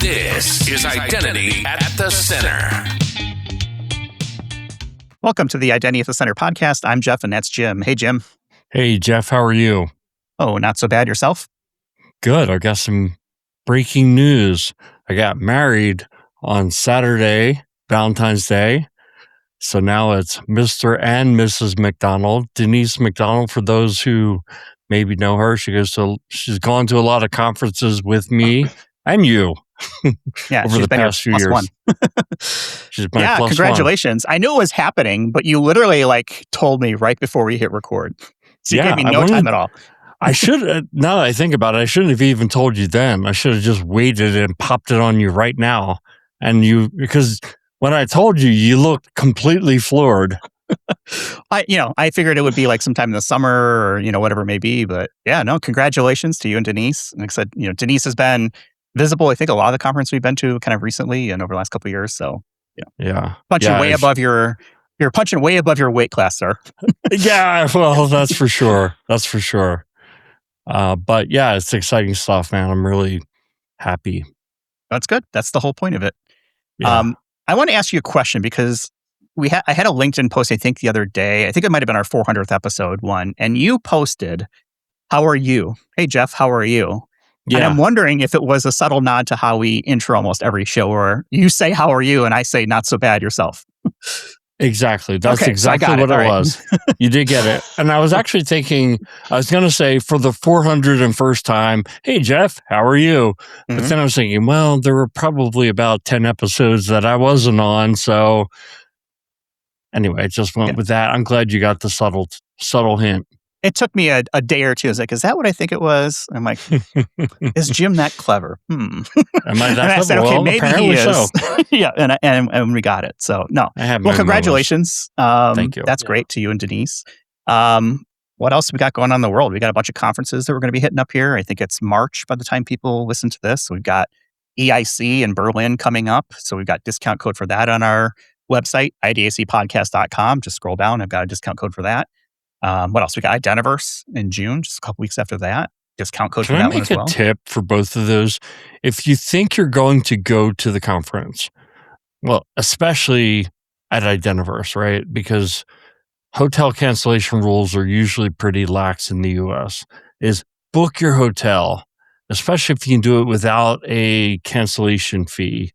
This is Identity at the Center. Welcome to the Identity at the Center podcast. I'm Jeff, and that's Jim. Hey, Jim. Hey, Jeff, how are you? Oh, not so bad. Yourself? Good. I got some breaking news. I got married on Saturday, Valentine's Day. So now it's Mr. and Mrs. McDonald. Denise McDonald, for those who maybe know her, she's gone to a lot of conferences with me and you. Yeah, over the past few years. She's my plus congratulations. one. I knew it was happening, but you literally told me right before we hit record. So you gave me no time at all. I should, now that I think about it, I shouldn't have even told you then. I should have just waited and popped it on you right now. Because when I told you, you looked completely floored. I figured it would be sometime in the summer or, whatever it may be. But yeah, no, congratulations to you and Denise. Like I said, Denise has been visible, I think, a lot of the conference we've been to kind of recently and over the last couple of years. So, punching way above you're punching way above your weight class, sir. Yeah, well, that's for sure. That's for sure. But yeah, it's exciting stuff, man. I'm really happy. That's good. That's the whole point of it. Yeah. I want to ask you a question because I had a LinkedIn post, I think, the other day. I think it might have been our 400th episode one. And you posted, "How are you? Hey, Jeff, how are you?" Yeah. And I'm wondering if it was a subtle nod to how we intro almost every show, where you say, "How are you?" and I say, "Not so bad yourself." Exactly. That's exactly what it was. You did get it. And I was actually thinking, I was going to say for the 401st time, "Hey, Jeff, how are you?" Mm-hmm. But then I was thinking, well, there were probably about 10 episodes that I wasn't on. So anyway, I just went with that. I'm glad you got the subtle hint. It took me a day or two. I was like, is that what I think it was? I'm like, is Jim that clever? Am I that clever? I said, okay, well, maybe he is. So. Yeah, and we got it. So, no. Well, congratulations. Thank you. That's great to you and Denise. What else we got going on in the world? We got a bunch of conferences that we're going to be hitting up here. I think it's March by the time people listen to this. We've got EIC in Berlin coming up. So we've got discount code for that on our website, idacpodcast.com. Just scroll down. I've got a discount code for that. What else? We got Identiverse in June, just a couple weeks after that. Discount code for that one as well. Can I make a tip for both of those? If you think you're going to go to the conference, well, especially at Identiverse, right? Because hotel cancellation rules are usually pretty lax in the US, is book your hotel, especially if you can do it without a cancellation fee.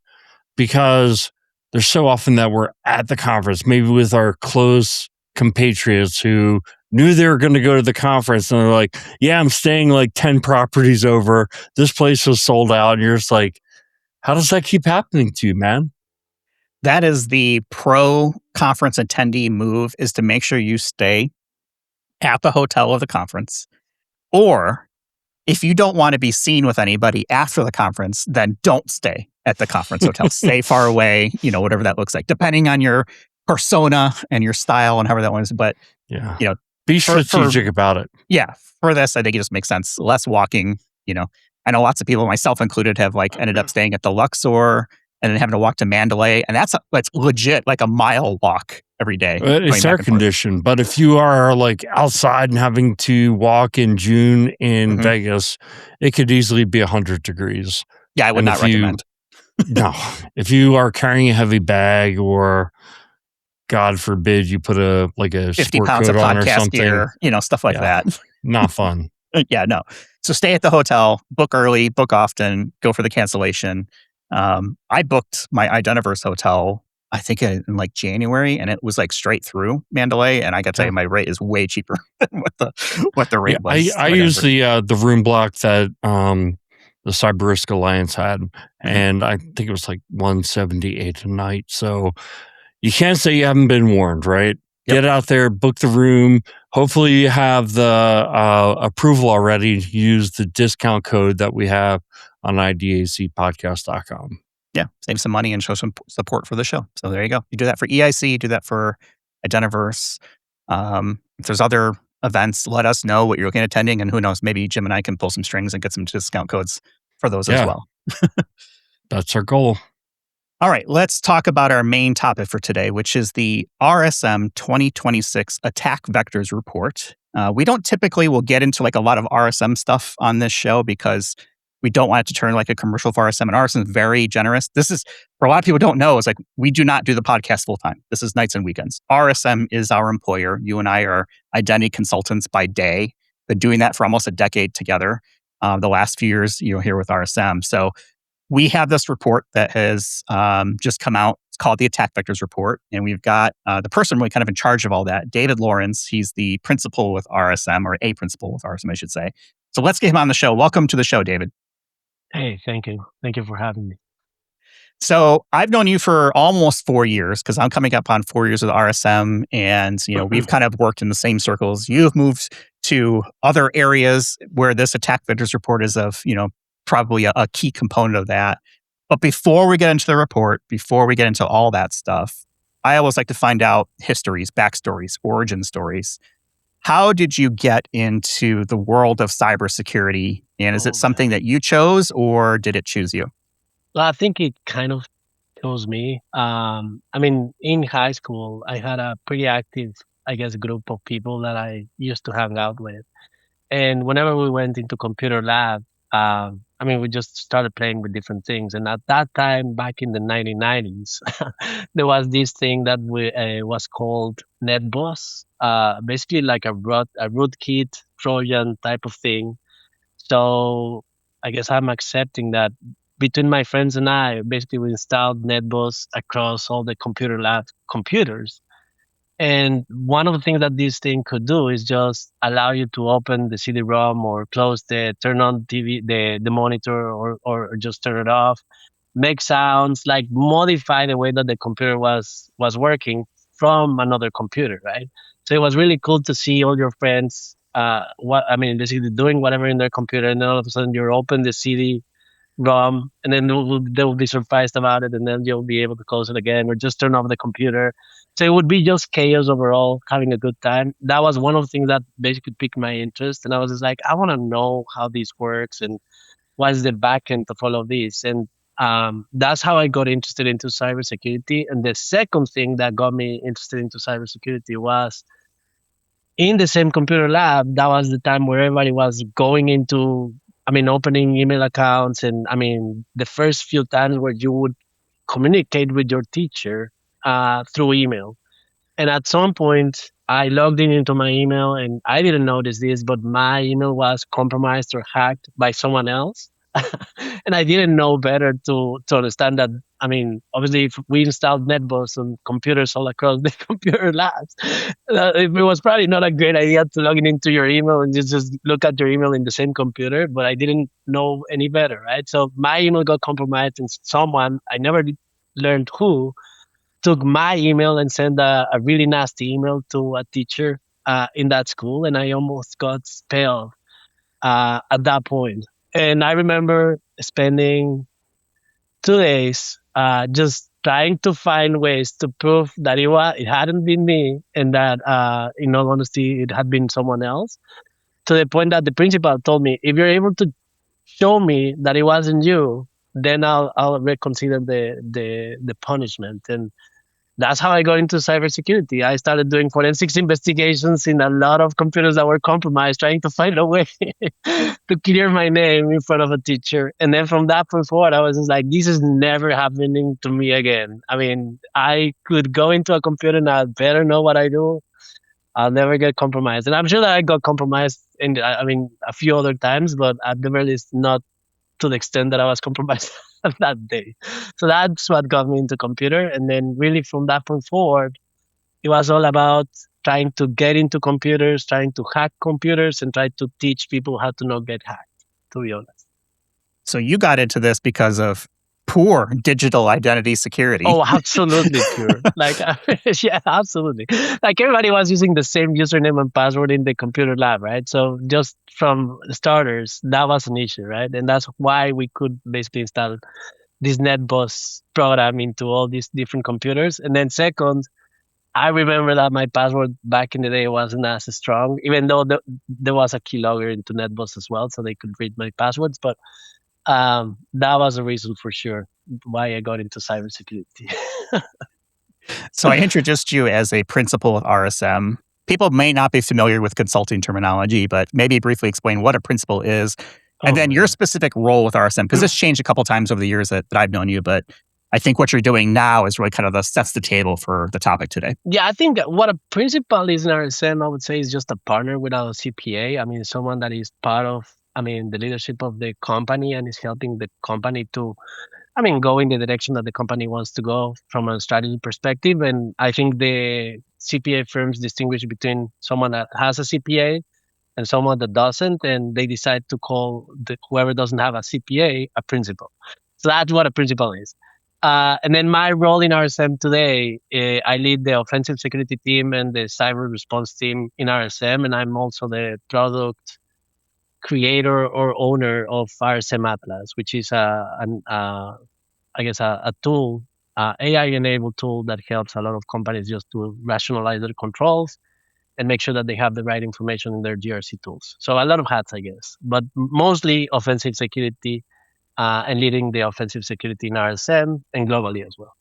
Because there's so often that we're at the conference, maybe with our close compatriots who knew they were going to go to the conference and they're like, yeah, I'm staying 10 properties over. This place was sold out. And you're just like, how does that keep happening to you, man? That is the pro conference attendee move, is to make sure you stay at the hotel of the conference. Or if you don't want to be seen with anybody after the conference, then don't stay at the conference hotel. Stay far away, whatever that looks like, depending on your persona and your style and however that one is. But, be strategic about it. Yeah. For this, I think it just makes sense. Less walking, I know lots of people, myself included, have ended up staying at the Luxor and then having to walk to Mandalay. And that's legit a mile walk every day. It's air conditioned. But if you are outside and having to walk in June in Vegas, it could easily be 100 degrees. Yeah, I would not recommend. No. If you are carrying a heavy bag, or God forbid you put a 50 sport pounds coat of on or podcast something, gear, stuff like that. Not fun. Yeah, no. So stay at the hotel, book early, book often, go for the cancellation. I booked my Identiverse hotel, I think in January, and it was straight through Mandalay. And I got to tell you, my rate is way cheaper than what the rate was. I used the room block that the Cyber Risk Alliance had, and I think it was $178 a night. So you can't say you haven't been warned, right? Yep. Get out there, book the room. Hopefully you have the approval already. Use the discount code that we have on idacpodcast.com. Yeah, save some money and show some support for the show. So there you go. You do that for EIC, you do that for Identiverse. If there's other events, let us know what you're looking at attending, and who knows, maybe Jim and I can pull some strings and get some discount codes for those as well. That's our goal. All right, let's talk about our main topic for today, which is the RSM 2026 Attack Vectors Report. We don't typically will get into a lot of RSM stuff on this show because We don't want it to turn like a commercial for RSM, and RSM is very generous. This is, for a lot of people don't know, is like, we do not do the podcast full time. This is nights and weekends. RSM is our employer. You and I are identity consultants by day. Been doing that for almost a decade together. The last few years, here with RSM. So we have this report that has just come out. It's called the Attack Vectors Report. And we've got the person really kind of in charge of all that, David Llorens. He's the principal with RSM, or a principal with RSM, I should say. So let's get him on the show. Welcome to the show, David. Hey, thank you. Thank you for having me. So I've known you for almost 4 years, because I'm coming up on 4 years with RSM, and we've kind of worked in the same circles. You've moved to other areas where this Attack Vectors Report is of probably a key component of that. But before we get into the report, before we get into all that stuff, I always like to find out histories, backstories, origin stories. How did you get into the world of cybersecurity? And is it something that you chose, or did it choose you? Well, I think it kind of chose me. In high school, I had a pretty active, I guess, group of people that I used to hang out with. And whenever we went into computer lab, we just started playing with different things. And at that time, back in the 1990s, there was this thing that was called NetBoss, basically like a rootkit Trojan type of thing. So I guess I'm accepting that between my friends and I, basically we installed NetBoss across all the computer lab computers. And one of the things that this thing could do is just allow you to open the CD-ROM or turn on TV, the monitor, or just turn it off, make sounds, like modify the way that the computer was working from another computer, right? So it was really cool to see all your friends, basically doing whatever in their computer, and then all of a sudden you open the CD-ROM, and then they'll be surprised about it, and then you'll be able to close it again or just turn off the computer. So it would be just chaos overall, having a good time. That was one of the things that basically piqued my interest, and I was just like, I want to know how this works and what is the back end of all of this. And that's how I got interested into cybersecurity. And the second thing that got me interested into cybersecurity was in the same computer lab. That was the time where everybody was going into, opening email accounts. And the first few times where you would communicate with your teacher through email. And at some point, I logged into my email, and I didn't notice this, but my email was compromised or hacked by someone else. And I didn't know better to understand that. Obviously, if we installed NetBoss on computers all across the computer labs, it was probably not a great idea to log into your email and just look at your email in the same computer. But I didn't know any better, right? So my email got compromised, and someone, I never learned who, took my email and sent a really nasty email to a teacher in that school, and I almost got expelled at that point. And I remember spending 2 days just trying to find ways to prove that it hadn't been me, and that, in all honesty, it had been someone else. To the point that the principal told me, if you're able to show me that it wasn't you, then I'll reconsider the punishment. And that's how I got into cybersecurity. I started doing forensics investigations in a lot of computers that were compromised, trying to find a way to clear my name in front of a teacher. And then from that point forward, I was just like, this is never happening to me again. I could go into a computer and I better know what I do. I'll never get compromised. And I'm sure that I got compromised a few other times, but at the very least, not to the extent that I was compromised that day. So that's what got me into computer. And then really from that point forward, it was all about trying to get into computers, trying to hack computers, and try to teach people how to not get hacked, to be honest. So you got into this because of poor digital identity security. Oh, absolutely pure. Yeah, absolutely. Like everybody was using the same username and password in the computer lab, right? So just from starters, that was an issue, right? And that's why we could basically install this NetBoss program into all these different computers. And then second, I remember that my password back in the day wasn't as strong, even though there was a keylogger into NetBoss as well, so they could read my passwords. But that was a reason for sure why I got into cybersecurity. So I introduced you as a principal at RSM. People may not be familiar with consulting terminology, but maybe briefly explain what a principal is And then your specific role with RSM, because this changed a couple times over the years that I've known you, but I think what you're doing now is really kind of sets the table for the topic today. Yeah, I think what a principal is in RSM, I would say, is just a partner without a CPA. I mean, someone that is part of, the leadership of the company and is helping the company to, go in the direction that the company wants to go from a strategy perspective. And I think the CPA firms distinguish between someone that has a CPA and someone that doesn't, and they decide to call whoever doesn't have a CPA a principal. So that's what a principal is. And then my role in RSM today, I lead the offensive security team and the cyber response team in RSM, and I'm also the product creator or owner of RSM Atlas, which is a tool, AI-enabled tool that helps a lot of companies just to rationalize their controls and make sure that they have the right information in their GRC tools. So a lot of hats, I guess, but mostly offensive security and leading the offensive security in RSM and globally as well.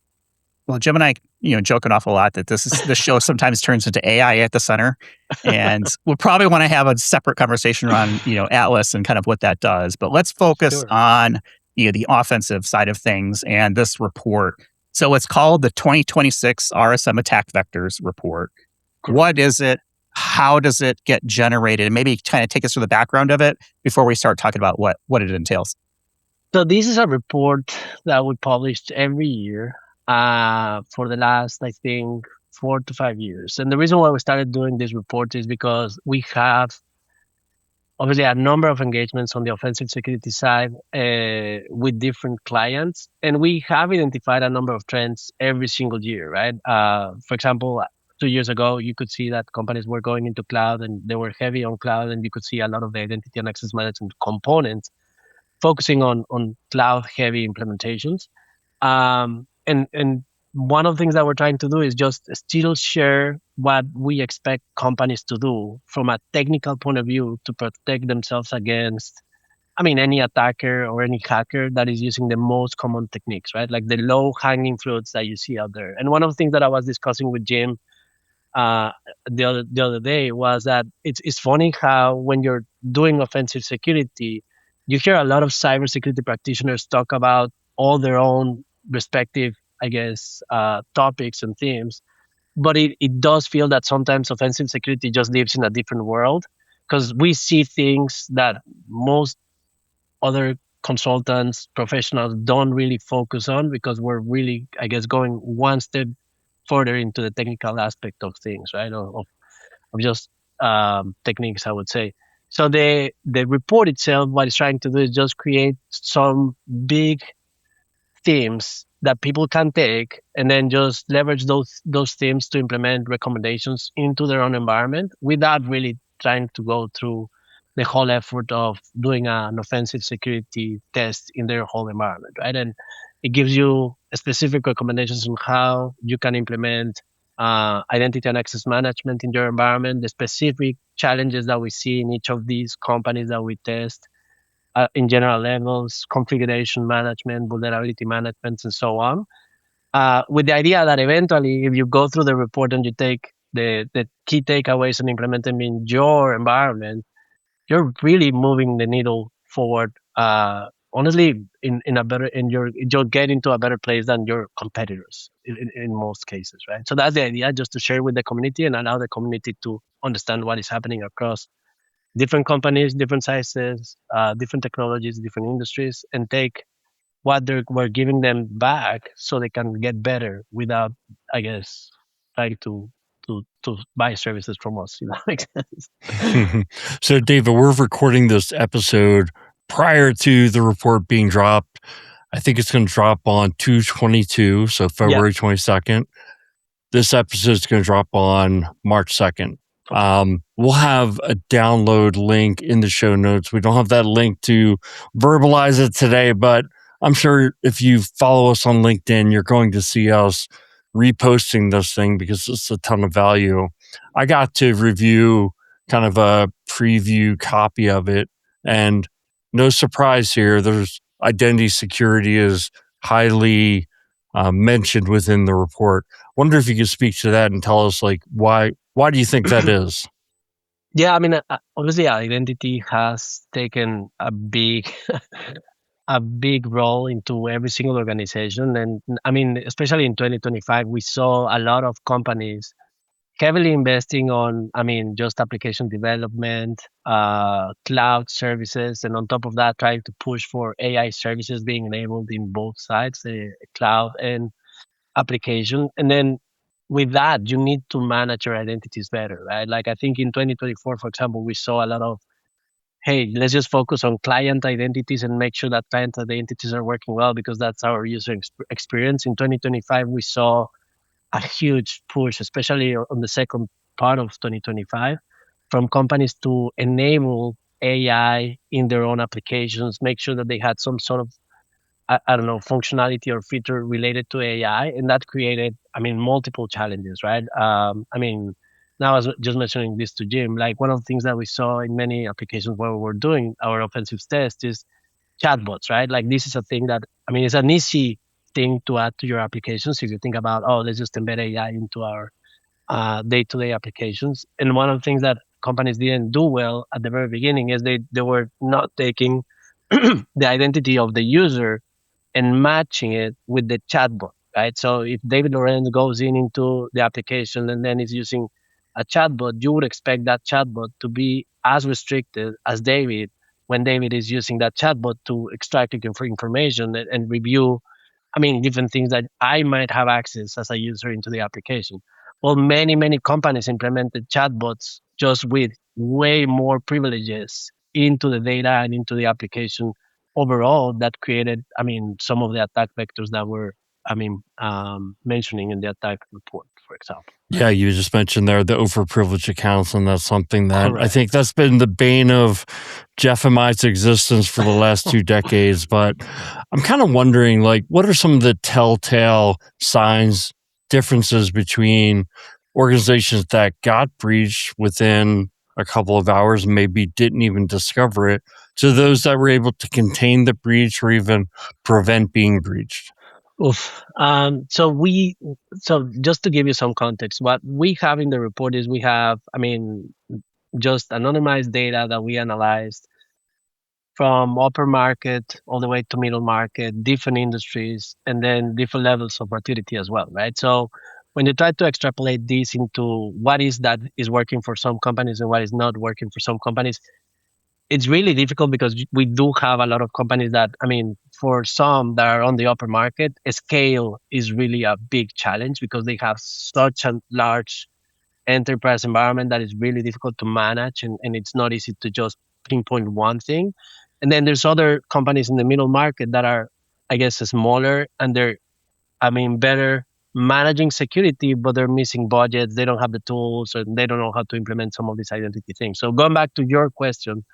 Well, Jim and I, joke an awful lot that this show sometimes turns into AI at the center, and we'll probably want to have a separate conversation around, Atlas and kind of what that does. But let's focus on, the offensive side of things and this report. So it's called the 2026 RSM Attack Vectors Report. Correct. What is it? How does it get generated? And maybe kind of take us through the background of it before we start talking about what it entails. So this is a report that we published every year for the last, I think, 4 to 5 years. And the reason why we started doing this report is because we have obviously a number of engagements on the offensive security side with different clients. And we have identified a number of trends every single year, right? For example, 2 years ago, you could see that companies were going into cloud and they were heavy on cloud, and you could see a lot of the identity and access management components focusing on cloud-heavy implementations. And one of the things that we're trying to do is just still share what we expect companies to do from a technical point of view to protect themselves against, any attacker or any hacker that is using the most common techniques, right? Like the low-hanging fruits that you see out there. And one of the things that I was discussing with Jim the other day was that it's funny how when you're doing offensive security, you hear a lot of cybersecurity practitioners talk about all their own respective, topics and themes. But it does feel that sometimes offensive security just lives in a different world, because we see things that most other consultants, professionals don't really focus on, because we're really, going one step further into the technical aspect of things, right? Of just techniques, I would say. So the report itself, what it's trying to do is just create some big themes that people can take and then just leverage those themes to implement recommendations into their own environment without really trying to go through the whole effort of doing an offensive security test in their whole environment, right? And it gives you specific recommendations on how you can implement identity and access management in your environment, the specific challenges that we see in each of these companies that we test in general levels, configuration management, vulnerability management, and so on. With the idea that eventually, if you go through the report and you take the key takeaways and implement them in your environment, you're really moving the needle forward. Honestly, you'll get into a better place than your competitors in most cases, right? So that's the idea, just to share with the community and allow the community to understand what is happening across different companies, different sizes, different technologies, different industries, and take what we're giving them back so they can get better without, trying to buy services from us. That makes sense. So, David, we're recording this episode prior to the report being dropped. I think it's going to drop on 2/22, so February 22nd. This episode is going to drop on March 2nd. We'll have a download link in the show notes. We don't have that link to verbalize it today, but I'm sure if you follow us on LinkedIn, you're going to see us reposting this thing because it's a ton of value. I got to review kind of a preview copy of it, and no surprise here, there's identity security is highly mentioned within the report. Wonder if you could speak to that and tell us, why do you think that is? Yeah, I mean, obviously, identity has taken a big, a big role into every single organization, and I mean, especially in 2025, we saw a lot of companies heavily investing on, I mean, just application development, cloud services, and on top of that, trying to push for AI services being enabled in both sides, the cloud and application. And then with that, you need to manage your identities better, right? Like I think in 2024, for example, we saw a lot of, hey, let's just focus on client identities and make sure that client identities are working well because that's our user experience. In 2025, we saw a huge push, especially on the second part of 2025, from companies to enable AI in their own applications, make sure that they had some sort of I don't know, functionality or feature related to AI, and that created, I mean, multiple challenges, right? I mean, now I was just mentioning this to Jim, like one of the things that we saw in many applications where we're doing our offensive test is chatbots, right? Like this is a thing that, I mean, it's an easy thing to add to your applications if you think about, oh, let's just embed AI into our day-to-day applications. And one of the things that companies didn't do well at the very beginning is they were not taking the identity of the user and matching it with the chatbot, right? So if David Llorens goes into the application and then is using a chatbot, you would expect that chatbot to be as restricted as David when David is using that chatbot to extract information and review, I mean, different things that I might have access as a user into the application. Well, many companies implemented chatbots just with way more privileges into the data and into the application overall that created, I mean, some of the attack vectors that were, I mean, mentioning in the attack report, for example. Yeah, you just mentioned there the overprivileged accounts, and that's something that I Correct. think that's been the bane of Jeff and I's existence for the last 2 decades. But I'm kind of wondering, like, what are some of the telltale signs, differences between organizations that got breached within a couple of hours and maybe didn't even discover it, to those that were able to contain the breach or even prevent being breached? Oof. So just to give you some context, what we have in the report is we have, I mean, just anonymized data that we analyzed from upper market all the way to middle market, different industries, and then different levels of maturity as well, right? So when you try to extrapolate this into what is that is working for some companies and what is not working for some companies, it's really difficult because we do have a lot of companies that, I mean, for some that are on the upper market, scale is really a big challenge because they have such a large enterprise environment that is really difficult to manage and it's not easy to just pinpoint one thing. And then there's other companies in the middle market that are, I guess, smaller and they're, I mean, better managing security, but they're missing budgets. They don't have the tools and they don't know how to implement some of these identity things. So going back to your question,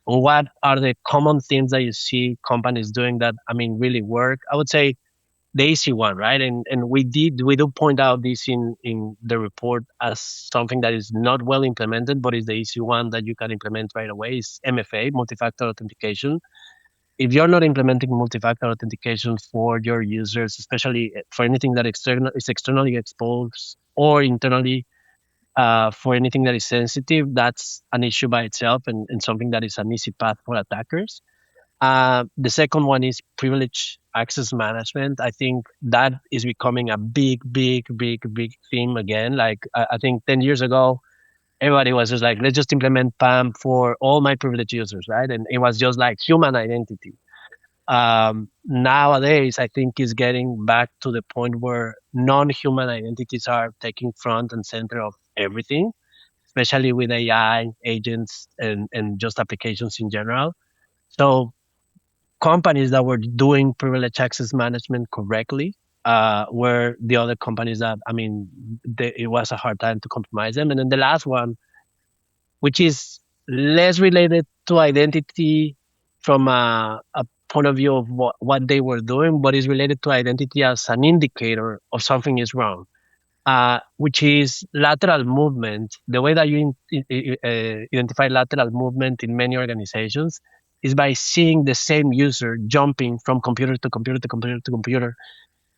what are the common things that you see companies doing that, I mean, really work? I would say the easy one, right? And we do point out this in the report as something that is not well implemented, but is the easy one that you can implement right away is MFA, multi-factor authentication. If you're not implementing multi-factor authentication for your users, especially for anything that is externally exposed or internally for anything that is sensitive, that's an issue by itself and something that is an easy path for attackers. The second one is privilege access management. I think that is becoming a big theme again. Like I think 10 years ago, everybody was just like, let's just implement PAM for all my privileged users, right? And it was just like human identity. Nowadays, I think is getting back to the point where non-human identities are taking front and center of everything, especially with AI agents and just applications in general. So companies that were doing privilege access management correctly were the other companies that, I mean, it was a hard time to compromise them. And then the last one, which is less related to identity from a point of view of what they were doing, but is related to identity as an indicator of something is wrong, which is lateral movement. The way that you identify lateral movement in many organizations is by seeing the same user jumping from computer to computer to computer to computer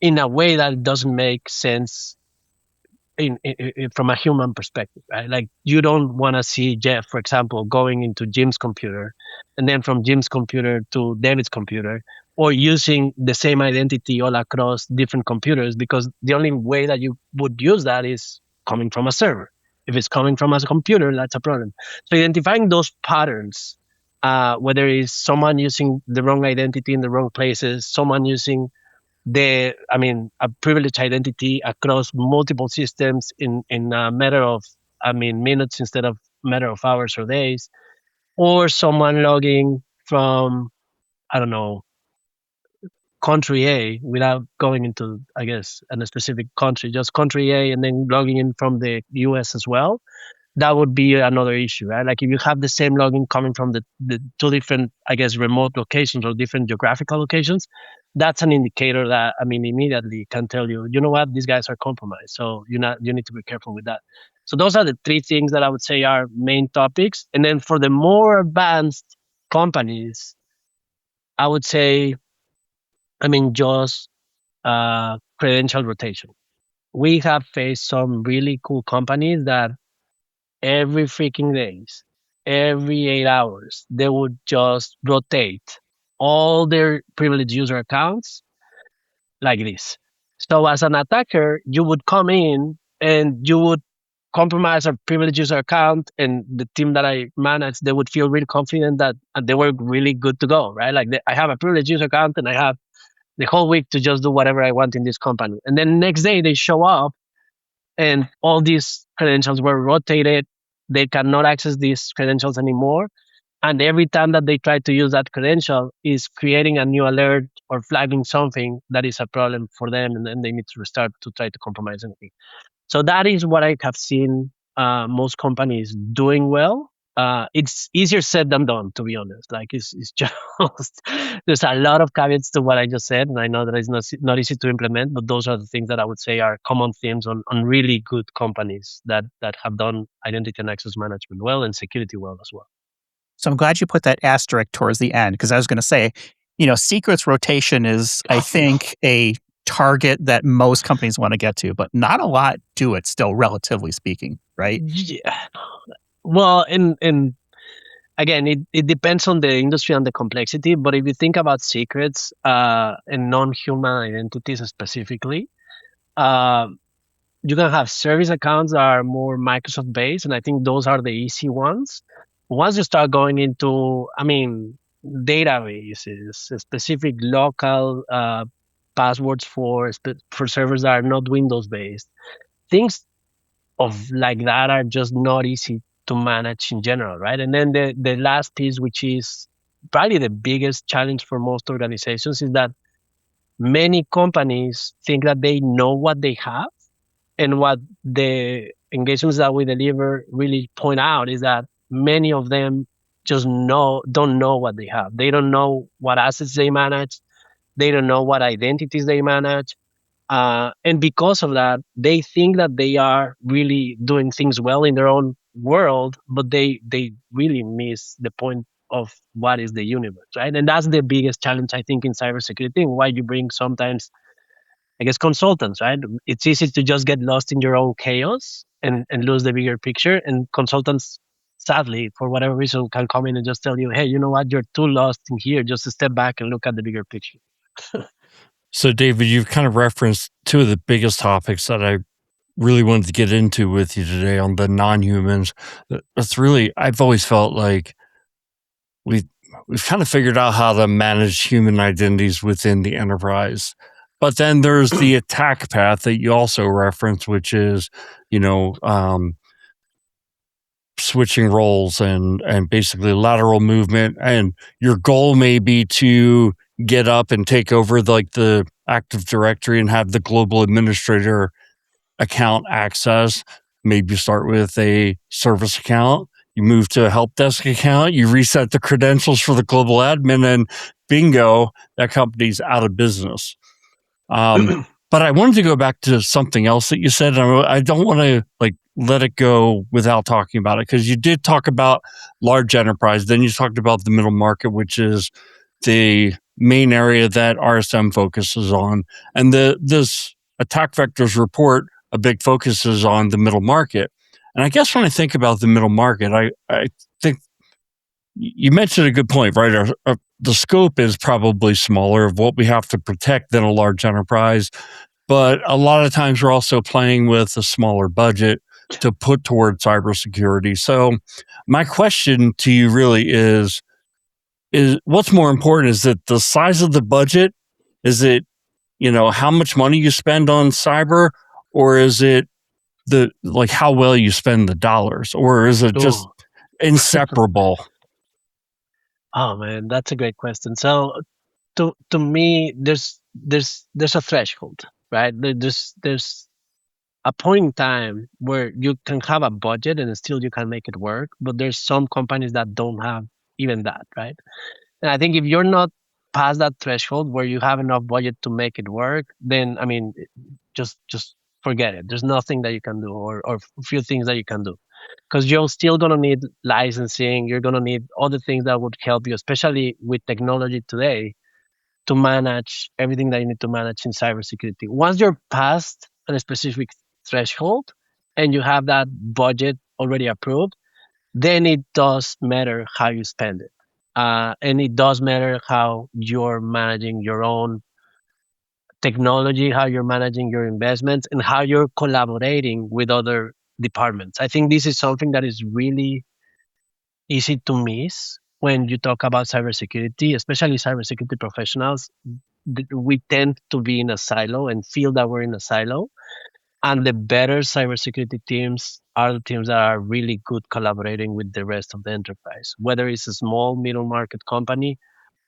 in a way that doesn't make sense from a human perspective, right? Like you don't want to see Jeff, for example, going into Jim's computer, and then from Jim's computer to David's computer, or using the same identity all across different computers, because the only way that you would use that is coming from a server. If it's coming from a computer, that's a problem. So identifying those patterns, whether it's someone using the wrong identity in the wrong places, someone using a privileged identity across multiple systems in a matter of, minutes instead of matter of hours or days, or someone logging from, I don't know, country A without going into, I guess, a specific country, just country A, and then logging in from the US as well. That would be another issue, right? Like if you have the same login coming from the two different, I guess, remote locations or different geographical locations, that's an indicator that, immediately can tell you, you know what, these guys are compromised. So you need to be careful with that. So those are the three things that I would say are main topics. And then for the more advanced companies, I would say, just credential rotation. We have faced some really cool companies that every freaking days, every 8 hours, they would just rotate all their privileged user accounts like this. So as an attacker, you would come in and you would compromise a privileged user account, and the team that I managed, they would feel really confident that they were really good to go, right? Like I have a privileged user account and I have the whole week to just do whatever I want in this company. And then next day they show up and all these credentials were rotated. They cannot access these credentials anymore. And every time that they try to use that credential is creating a new alert or flagging something that is a problem for them. And then they need to restart to try to compromise anything. So that is what I have seen most companies doing well. It's easier said than done, to be honest. Like it's just there's a lot of caveats to what I just said, and I know that it's not easy to implement. But those are the things that I would say are common themes on really good companies that have done identity and access management well and security well as well. So I'm glad you put that asterisk towards the end, because I was going to say, secrets rotation is, I think, a target that most companies want to get to, but not a lot do it still, relatively speaking, right? Yeah. Well, and again, it depends on the industry and the complexity. But if you think about secrets and non-human identities specifically, you can have service accounts that are more Microsoft based, and I think those are the easy ones. Once you start going into, databases, specific local passwords for servers that are not Windows based, things of like that are just not easy to manage in general, right? And then the last piece, which is probably the biggest challenge for most organizations, is that many companies think that they know what they have, and what the engagements that we deliver really point out is that many of them just don't know what they have. They don't know what assets they manage. They don't know what identities they manage. And because of that, they think that they are really doing things well in their own world, but they really miss the point of what is the universe, right? And that's the biggest challenge, I think, in cybersecurity, and why you bring sometimes, I guess, consultants, right? It's easy to just get lost in your own chaos and lose the bigger picture. And consultants, sadly, for whatever reason, can come in and just tell you, hey, you know what, you're too lost in here. Just step back and look at the bigger picture. So, David, you've kind of referenced two of the biggest topics that I really wanted to get into with you today on the non-humans. That's really, I've always felt like we've kind of figured out how to manage human identities within the enterprise. But then there's the attack path that you also referenced, which is, switching roles and basically lateral movement. And your goal may be to get up and take over the Active Directory and have the global administrator account access. Maybe you start with a service account, you move to a help desk account, you reset the credentials for the global admin, and bingo, that company's out of business. But I wanted to go back to something else that you said. And I don't want to let it go without talking about it, because you did talk about large enterprise. Then you talked about the middle market, which is the main area that RSM focuses on. And this attack vectors report a big focus is on the middle market. And I guess when I think about the middle market, I think you mentioned a good point, right? The scope is probably smaller of what we have to protect than a large enterprise. But a lot of times we're also playing with a smaller budget to put toward cybersecurity. So my question to you really is what's more important? Is it the size of the budget? Is it, how much money you spend on cyber? Or is it how well you spend the dollars? Or is it just inseparable? Oh man, that's a great question. So to me, there's a threshold, right? There's a point in time where you can have a budget and still you can make it work, but there's some companies that don't have even that, right? And I think if you're not past that threshold where you have enough budget to make it work, then I mean, just forget it. There's nothing that you can do, or a few things that you can do, because you're still gonna need licensing. You're gonna need other things that would help you, especially with technology today, to manage everything that you need to manage in cybersecurity. Once you're past a specific threshold and you have that budget already approved, then it does matter how you spend it. And it does matter how you're managing your own technology, how you're managing your investments, and how you're collaborating with other departments. I think this is something that is really easy to miss when you talk about cybersecurity, especially cybersecurity professionals. We tend to be in a silo and feel that we're in a silo. And the better cybersecurity teams are the teams that are really good collaborating with the rest of the enterprise. Whether it's a small middle market company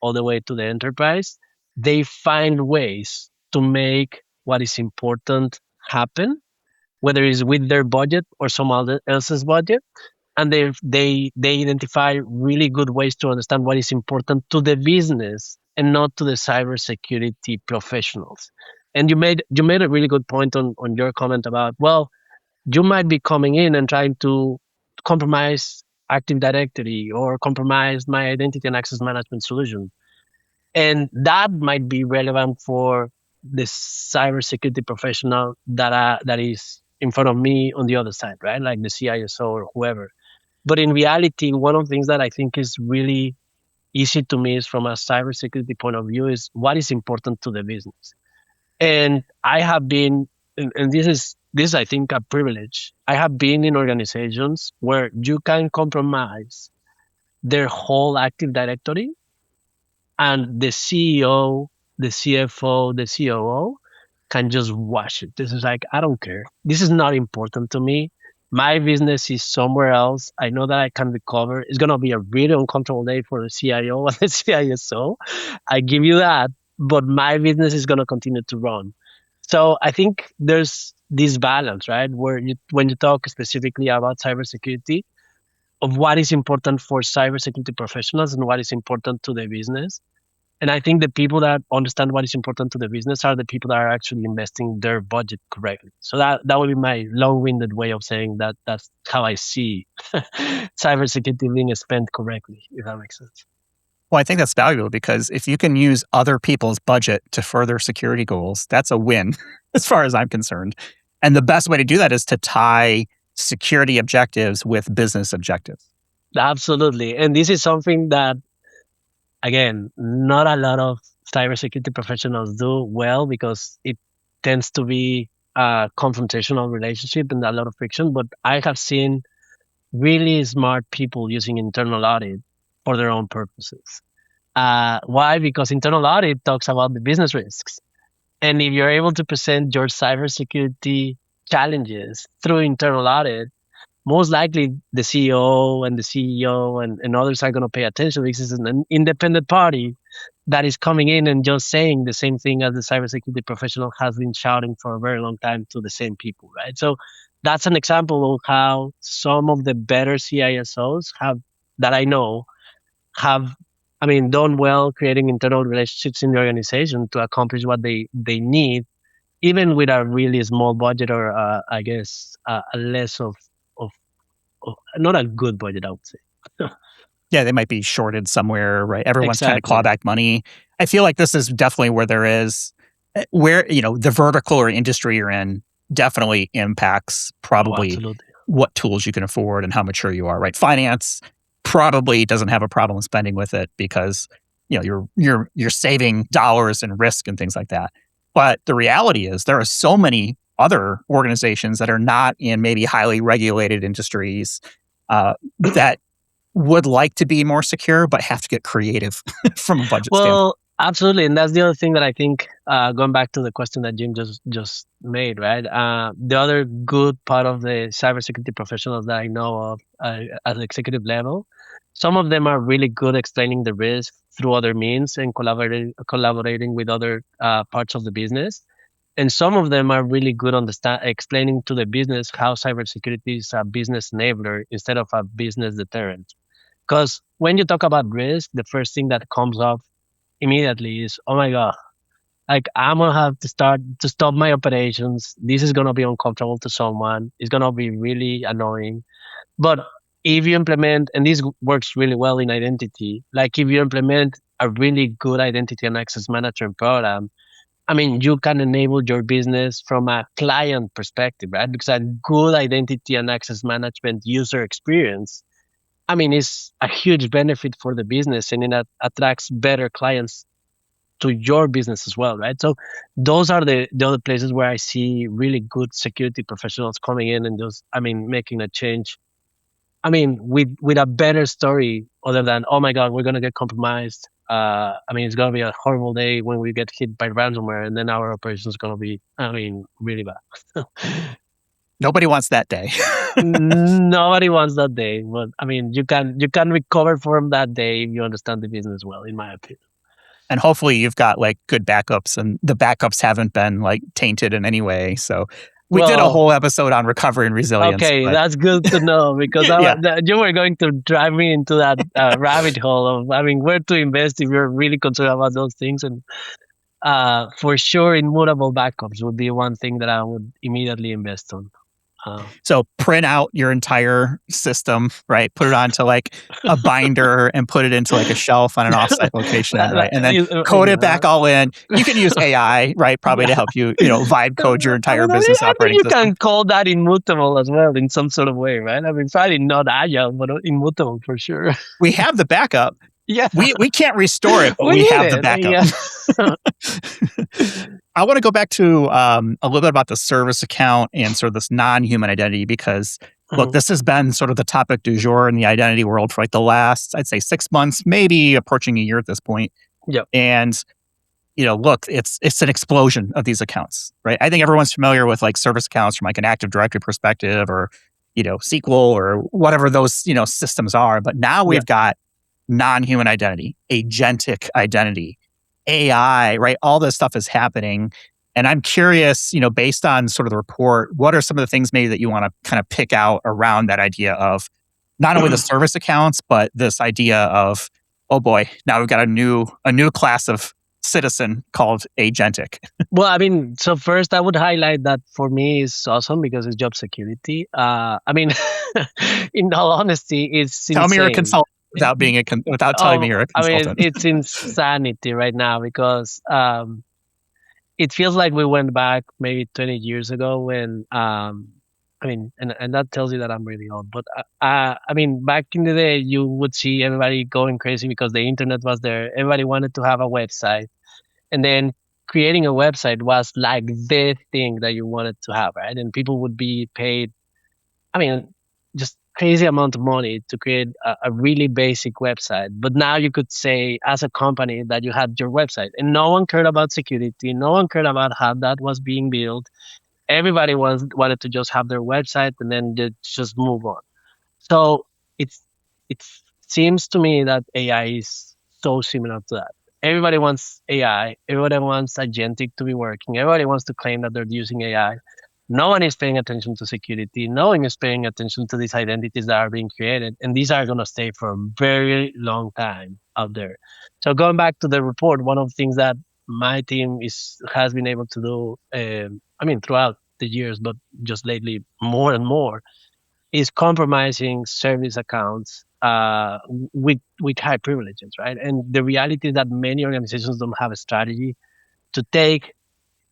all the way to the enterprise, they find ways to make what is important happen, whether it's with their budget or someone else's budget. And they identify really good ways to understand what is important to the business and not to the cybersecurity professionals. And you made a really good point on your comment about, well, you might be coming in and trying to compromise Active Directory or compromise my identity and access management solution. And that might be relevant for the cybersecurity professional that is in front of me on the other side, right? Like the CISO or whoever. But in reality, one of the things that I think is really easy to miss from a cybersecurity point of view is what is important to the business. And I have been, and this is I think a privilege. I have been in organizations where you can compromise their whole Active Directory, and the CEO, the CFO, the COO can just wash it. This is like, I don't care. This is not important to me. My business is somewhere else. I know that I can recover. It's going to be a really uncomfortable day for the CIO and the CISO. I give you that. But my business is going to continue to run. So I think there's this balance, right? Where when you talk specifically about cybersecurity, of what is important for cybersecurity professionals and what is important to the business. And I think the people that understand what is important to the business are the people that are actually investing their budget correctly. So that would be my long-winded way of saying that that's how I see cybersecurity being spent correctly, if that makes sense. Well, I think that's valuable because if you can use other people's budget to further security goals, that's a win as far as I'm concerned. And the best way to do that is to tie security objectives with business objectives. Absolutely. And this is something that, again, not a lot of cybersecurity professionals do well because it tends to be a confrontational relationship and a lot of friction. But I have seen really smart people using internal audit for their own purposes. Why? Because internal audit talks about the business risks. And if you're able to present your cybersecurity challenges through internal audit, most likely the CEO and the CEO and others are going to pay attention because it's an independent party that is coming in and just saying the same thing as the cybersecurity professional has been shouting for a very long time to the same people, right? So that's an example of how some of the better CISOs that I know have, done well creating internal relationships in the organization to accomplish what they need, even with a really small budget or I guess a less of not a good budget, I would say. Yeah, they might be shorted somewhere, right? Everyone's trying to Exactly. claw back money. I feel like this is definitely where there is, the vertical or industry you're in, definitely impacts probably absolutely. what tools you can afford and how mature you are, right? Finance probably doesn't have a problem spending with it because you're saving dollars and risk and things like that. But the reality is there are so many other organizations that are not in maybe highly regulated industries that would like to be more secure, but have to get creative from a budget standpoint. Well, absolutely, and that's the other thing that I think. Going back to the question that Jim just made, right? The other good part of the cybersecurity professionals that I know of at the executive level, some of them are really good explaining the risk through other means and collaborating with other parts of the business. And some of them are really good on explaining to the business how cybersecurity is a business enabler instead of a business deterrent. Because when you talk about risk, the first thing that comes up immediately is, oh my God, like I'm gonna have to start to stop my operations. This is gonna be uncomfortable to someone. It's gonna be really annoying. But if you implement, and this works really well in identity, like if you implement a really good identity and access management program, I mean, you can enable your business from a client perspective, right? Because a good identity and access management user experience, I mean, is a huge benefit for the business and it attracts better clients to your business as well, right? So those are the other places where I see really good security professionals coming in and just, I mean, making a change. I mean, with a better story other than, oh my God, we're gonna get compromised. I mean, it's gonna be a horrible day when we get hit by ransomware, and then our operations gonna be, I mean, really bad. Nobody wants that day. Nobody wants that day, but I mean, you can recover from that day if you understand the business well, in my opinion. And hopefully you've got like good backups and the backups haven't been like tainted in any way. So we did a Well, whole episode on recovery and resilience. okay, but that's good to know because yeah, you were going to drive me into that rabbit hole of, I mean, where to invest if you're really concerned about those things. And for sure, immutable backups would be one thing that I would immediately invest on. so print out your entire system, right? Put it onto like a binder and put it into like a shelf on an offsite location, right? And then code it back all in. You can use AI, right? Probably to help you, vibe code your entire business I think operating you system. can call that immutable as well in some sort of way, right? I mean, probably not agile, but immutable for sure. We have the backup. Yeah, We can't restore it, but we need have the it. backup. Yeah. I want to go back to a little bit about the service account and sort of this non-human identity because, look, this has been sort of the topic du jour in the identity world for like the last, I'd say 6 months, maybe approaching a year at this point. Yep. And, look, it's an explosion of these accounts, right? I think everyone's familiar with like service accounts from like an Active Directory perspective or, SQL or whatever those, systems are. But now we've got non-human identity, agentic identity, AI, right? All this stuff is happening. And I'm curious, based on sort of the report, what are some of the things maybe that you want to kind of pick out around that idea of not only the service accounts, but this idea of, oh boy, now we've got a new class of citizen called agentic. Well, I mean, so first I would highlight that for me is awesome because it's job security. I mean, in all honesty, it's Tell me you're a insane. consultant without telling me you're a I mean, consultant. it's insanity right now because it feels like we went back maybe 20 years ago when I mean, and that tells you that I'm really old. But I mean, back in the day, you would see everybody going crazy because the internet was there. Everybody wanted to have a website, and then creating a website was like the thing that you wanted to have, right? And people would be paid, I mean, just crazy amount of money to create a really basic website. But now you could say as a company that you had your website and no one cared about security. No one cared about how that was being built. Everybody wanted to just have their website and then just move on. So it's it seems to me that AI is so similar to that. Everybody wants AI. Everybody wants agentic to be working. Everybody wants to claim that they're using AI. No one is paying attention to security. No one is paying attention to these identities that are being created, and these are going to stay for a very long time out there. So going back to the report, one of the things that my team has been able to do, I mean, throughout the years, but just lately more and more, is compromising service accounts with high privileges, right? And the reality is that many organizations don't have a strategy to take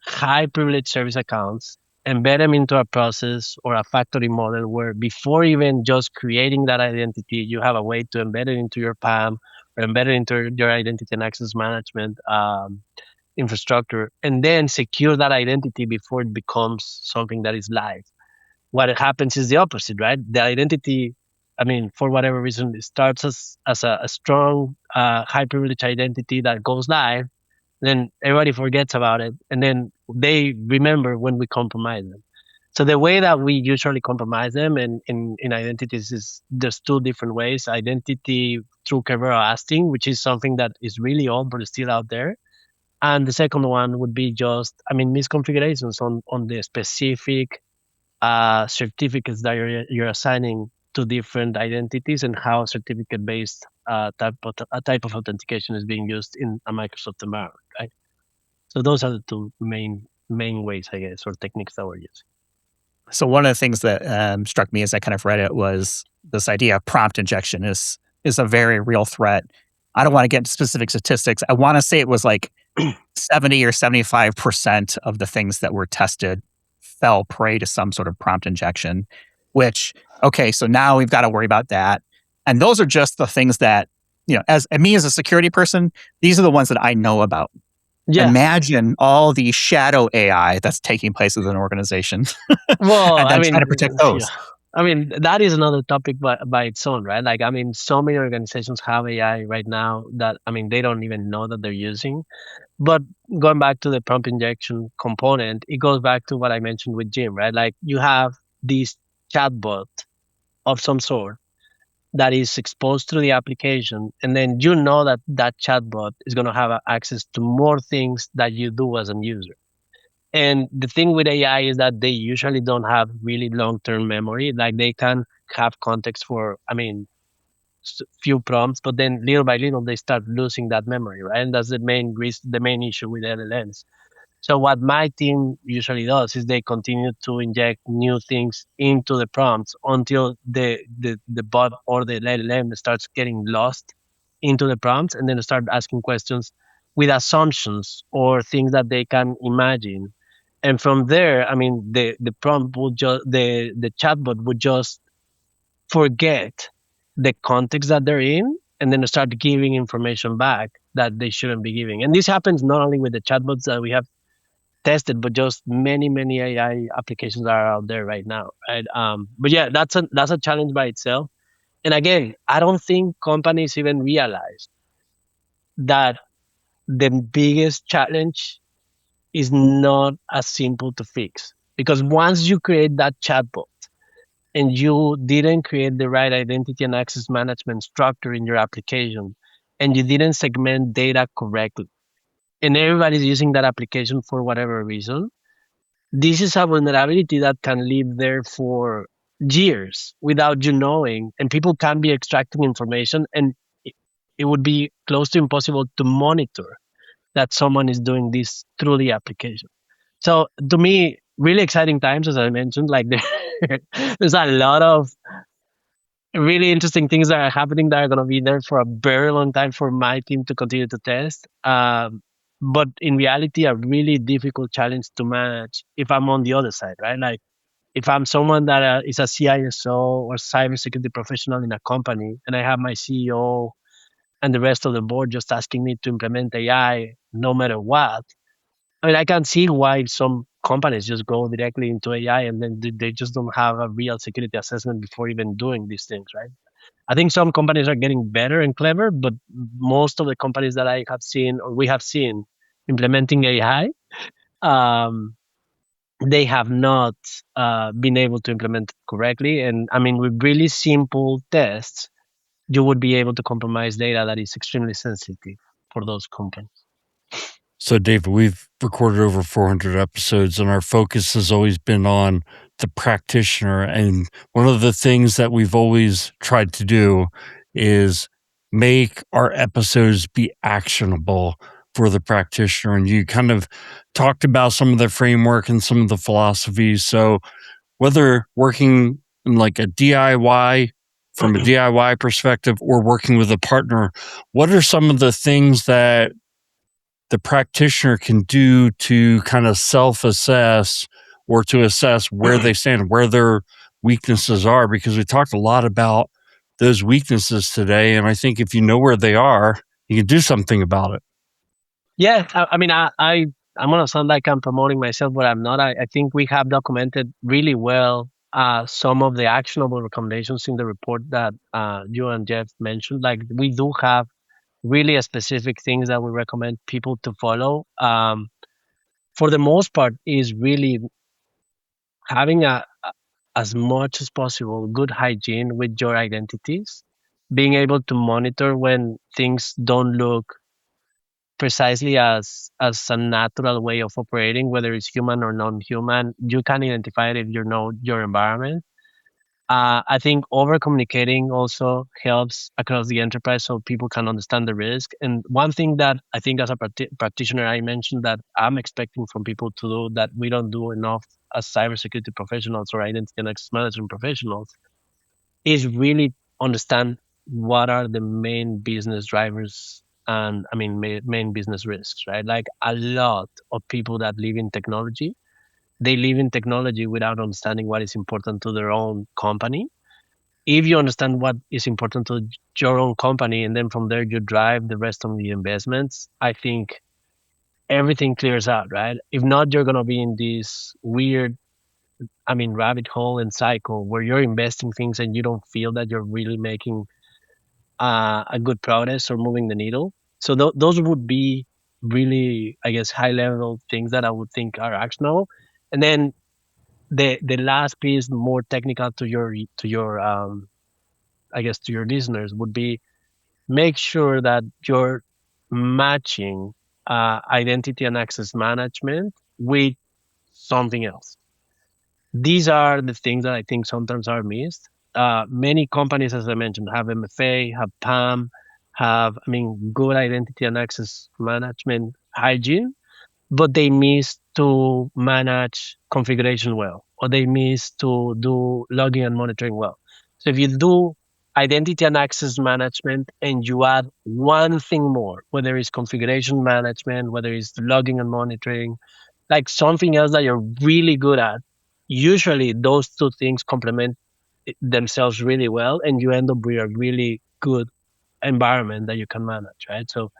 high privilege service accounts embed them into a process or a factory model where before even just creating that identity, you have a way to embed it into your PAM or embed it into your identity and access management infrastructure, and then secure that identity before it becomes something that is live. What happens is the opposite, right? The identity, I mean, for whatever reason, it starts as a strong, high privilege identity that goes live. Then everybody forgets about it, and then they remember when we compromise them. So the way that we usually compromise them in identities is there's two different ways. Identity through Kerberos, which is something that is really old but is still out there. And the second one would be just, I mean, misconfigurations on the specific certificates that you're assigning to different identities and how certificate-based type of authentication is being used in a Microsoft environment, right? So those are the two main ways, I guess, or techniques that we're using. So one of the things that struck me as I kind of read it was this idea of prompt injection is a very real threat. I don't want to get into specific statistics. I want to say it was like 70 or 75% of the things that were tested fell prey to some sort of prompt injection, which, okay, so now we've got to worry about that. And those are just the things that, as me as a security person, these are the ones that I know about. Yeah. Imagine all the shadow AI that's taking place within an organization. Well, and then trying to protect those. Yeah. I mean, that is another topic by its own, right? Like, I mean, so many organizations have AI right now that, I mean, they don't even know that they're using. But going back to the prompt injection component, it goes back to what I mentioned with Jim, right? Like, you have this chatbot of some sort that is exposed through the application, and then you know that that chatbot is going to have access to more things that you do as a user. And the thing with AI is that they usually don't have really long-term memory. Like, they can have context for, I mean, few prompts, but then little by little they start losing that memory, right? And that's the main issue with LLMs. So what my team usually does is they continue to inject new things into the prompts until the bot or the LLM starts getting lost into the prompts, and then start asking questions with assumptions or things that they can imagine. And from there, I mean, the prompt would just the chatbot would just forget the context that they're in, and then start giving information back that they shouldn't be giving. And this happens not only with the chatbots that we have tested, but just many AI applications that are out there right now, right? But yeah, that's a challenge by itself. And again, I don't think companies even realize that the biggest challenge is not as simple to fix, because once you create that chatbot and you didn't create the right identity and access management structure in your application, and you didn't segment data correctly, and everybody's using that application for whatever reason, this is a vulnerability that can live there for years without you knowing, and people can be extracting information, and it would be close to impossible to monitor that someone is doing this through the application. So to me, really exciting times, as I mentioned. Like, there's a lot of really interesting things that are happening that are going to be there for a very long time for my team to continue to test. But in reality, a really difficult challenge to manage if I'm on the other side, right? Like, if I'm someone that is a CISO or cybersecurity professional in a company, and I have my CEO and the rest of the board just asking me to implement AI no matter what, I mean, I can see why some companies just go directly into AI, and then they just don't have a real security assessment before even doing these things, right? I think some companies are getting better and clever, but most of the companies that I have seen, or we have seen, implementing AI, they have not been able to implement it correctly. And I mean, with really simple tests, you would be able to compromise data that is extremely sensitive for those companies. So, David, we've recorded over 400 episodes, and our focus has always been on the practitioner. And one of the things that we've always tried to do is make our episodes be actionable for the practitioner. And you kind of talked about some of the framework and some of the philosophies. So whether working in like a DIY, from a DIY perspective, or working with a partner, what are some of the things that the practitioner can do to kind of self-assess or to assess where they stand, where their weaknesses are, because we talked a lot about those weaknesses today. And I think if you know where they are, you can do something about it. Yeah, I mean, I'm gonna sound like I'm promoting myself, but I'm not. I think we have documented really well some of the actionable recommendations in the report that you and Jeff mentioned. Like we do have really specific things that we recommend people to follow. For the most part, is really having as much as possible good hygiene with your identities, being able to monitor when things don't look precisely as a natural way of operating, whether it's human or non-human. You can identify it if you know your environment. I think over communicating also helps across the enterprise so people can understand the risk. And one thing that I think as a practitioner, I mentioned that I'm expecting from people to do that we don't do enough as cybersecurity professionals or identity and access management professionals is really understand what are the main business drivers and I mean main business risks, right? Like a lot of people that live in technology, they live in technology without understanding what is important to their own company. If you understand what is important to your own company and then from there you drive the rest of the investments, I think everything clears out, right? If not, you're going to be in this weird, I mean, rabbit hole and cycle where you're investing things and you don't feel that you're really making a good progress or moving the needle. So those would be really, I guess, high level things that I would think are actionable. And then the last piece, more technical to your I guess to your listeners would be make sure that you're matching identity and access management with something else. These are the things that I think sometimes are missed. Many companies, as I mentioned, have MFA, have PAM, have, I mean, good identity and access management hygiene, but they miss to manage configuration well, or they miss to do logging and monitoring well. So if you do identity and access management and you add one thing more, whether it's configuration management, whether it's logging and monitoring, like something else that you're really good at, usually those two things complement themselves really well, and you end up with a really good environment that you can manage, right? So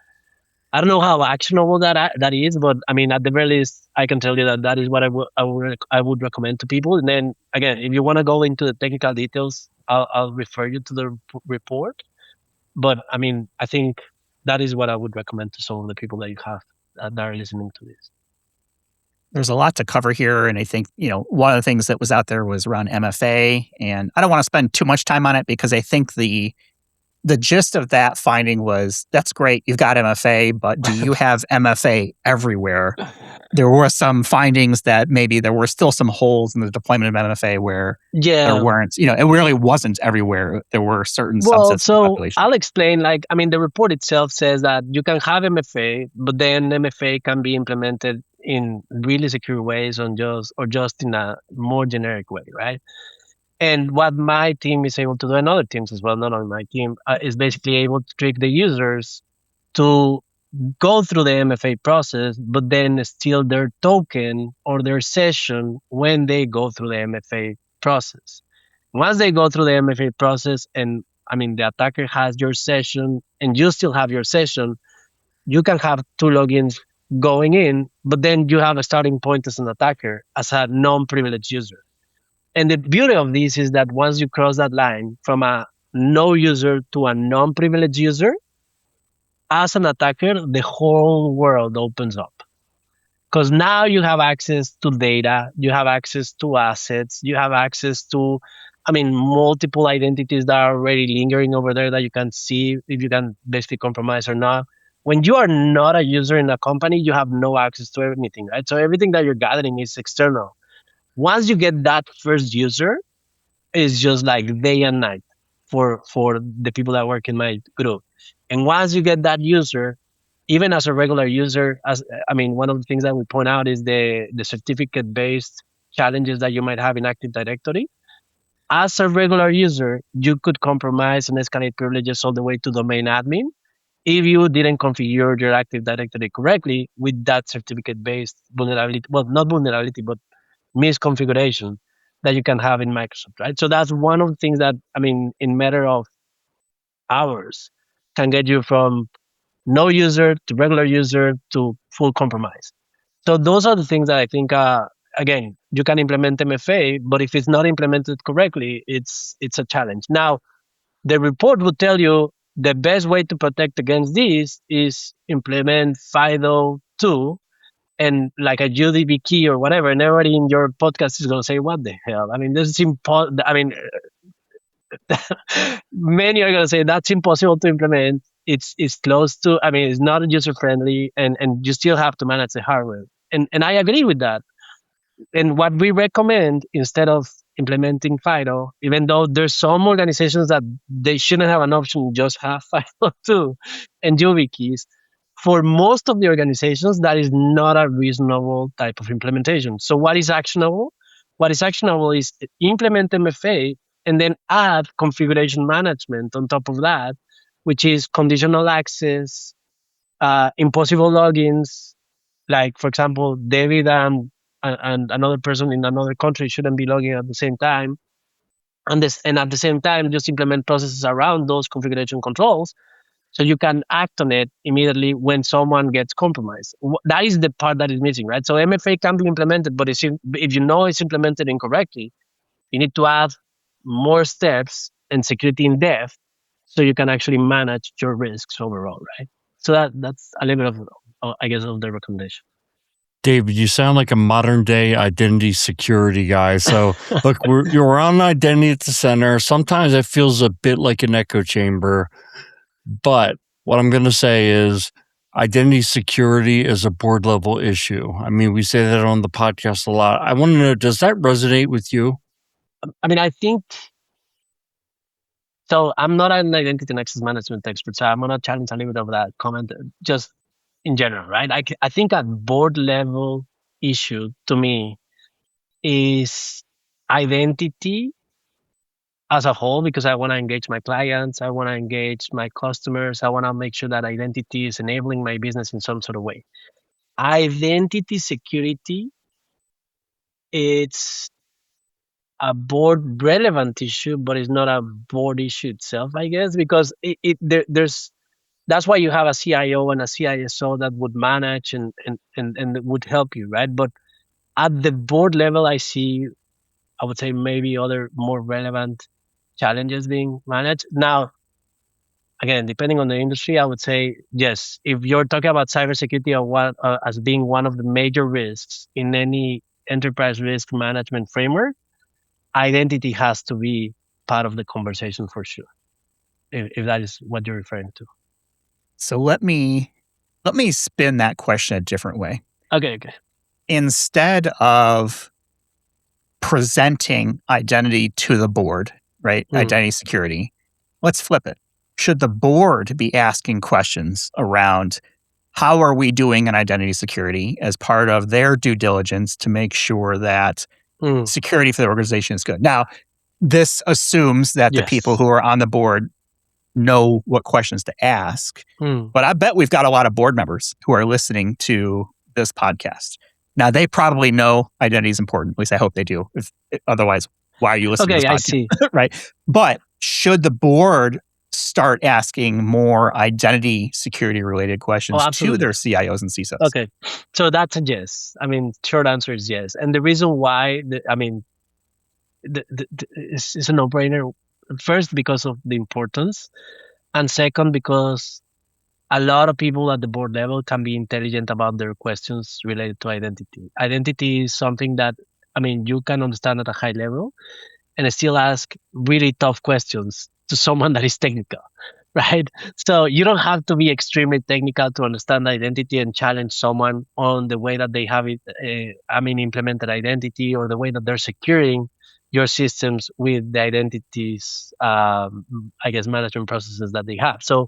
I don't know how actionable that is, but I mean, at the very least, I can tell you that that is what I would recommend to people. And then again, if you want to go into the technical details, I'll refer you to the report. But I mean, I think that is what I would recommend to some of the people that you have that are listening to this. There's a lot to cover here, and I think, one of the things that was out there was around MFA, and I don't want to spend too much time on it because I think the gist of that finding was, that's great, you've got MFA, but do you have MFA everywhere? There were some findings that maybe there were still some holes in the deployment of MFA where there weren't, it really wasn't everywhere. There were certain subsets of the population. I'll explain, I mean, the report itself says that you can have MFA, but then MFA can be implemented in really secure ways or just in a more generic way, right? And what my team is able to do, and other teams as well, not only my team, is basically able to trick the users to go through the MFA process, but then steal their token or their session when they go through the MFA process. Once they go through the MFA process, and I mean, the attacker has your session and you still have your session, you can have two logins going in, but then you have a starting point as an attacker, as a non-privileged user. And the beauty of this is that once you cross that line from a no user to a non-privileged user, as an attacker, the whole world opens up. Because now you have access to data, you have access to assets, you have access to, I mean, multiple identities that are already lingering over there that you can see if you can basically compromise or not. When you are not a user in a company, you have no access to anything, right? So everything that you're gathering is external. Once you get that first user, it's just like day and night for the people that work in my group. And once you get that user, even as a regular user, as I mean, one of the things that we point out is the certificate based challenges that you might have in Active Directory. As a regular user, you could compromise and escalate privileges all the way to domain admin if you didn't configure your Active Directory correctly with that certificate based vulnerability. Well, not vulnerability, but misconfiguration that you can have in Microsoft, right? So that's one of the things that, I mean, in matter of hours can get you from no user to regular user to full compromise. So those are the things that I think, again, you can implement MFA, but if it's not implemented correctly, it's a challenge. Now, the report would tell you the best way to protect against this is implement FIDO2 and like a UDP key or whatever. And everybody in your podcast is going to say, "What the hell?" I mean, this is impossible. I mean, many are going to say that's impossible to implement. It's close to. I mean, it's not user friendly, and you still have to manage the hardware. And I agree with that. And what we recommend instead of implementing FIDO, even though there's some organizations that they shouldn't have an option, just have FIDO2 and YubiKeys. For most of the organizations, that is not a reasonable type of implementation. So what is actionable? What is actionable is implement MFA and then add configuration management on top of that, which is conditional access, impossible logins, like for example, David and another person in another country shouldn't be logging at the same time, and at the same time just implement processes around those configuration controls so you can act on it immediately when someone gets compromised. That is the part that is missing, right? So MFA can be implemented, but if you know it's implemented incorrectly, you need to add more steps and security in depth so you can actually manage your risks overall, right? So that's a little bit of, I guess, of the recommendation. David, you sound like a modern day identity security guy. So, look, you're on identity at the center. Sometimes it feels a bit like an echo chamber. But what I'm going to say is identity security is a board level issue. I mean, we say that on the podcast a lot. I want to know, does that resonate with you? I mean, I think so. I'm not an identity and access management expert, so I'm going to challenge a little bit of that comment just in general, right? I think a board level issue to me is identity as a whole, because I want to engage my clients, I want to engage my customers, I want to make sure that identity is enabling my business in some sort of way. Identity security, it's a board relevant issue, but it's not a board issue itself, I guess, because there's that's why you have a CIO and a CISO that would manage and would help you, right? But at the board level, I would say maybe other more relevant challenges being managed. Now, again, depending on the industry, I would say yes. If you're talking about cybersecurity or what as being one of the major risks in any enterprise risk management framework, identity has to be part of the conversation for sure. If that is what you're referring to. So let me spin that question a different way. Okay. Instead of presenting identity to the board, right? Identity security, let's flip it. Should the board be asking questions around how are we doing in identity security as part of their due diligence to make sure that security for the organization is good? Now, this assumes that the people who are on the board know what questions to ask. But I bet we've got a lot of board members who are listening to this podcast. Now, they probably know identity is important. At least I hope they do. Otherwise, why are you listening to this podcast? I see. Right. But should the board start asking more identity security related questions to their CIOs and CISOs? Okay. So that's a yes. I mean, short answer is yes. And the reason why, it's a no-brainer. First, because of the importance. And second, because a lot of people at the board level can be intelligent about their questions related to identity. Identity is something that, you can understand at a high level and still ask really tough questions to someone that is technical, right? So you don't have to be extremely technical to understand identity and challenge someone on the way that they have it, implemented identity or the way that they're securing your systems with the identities, management processes that they have. So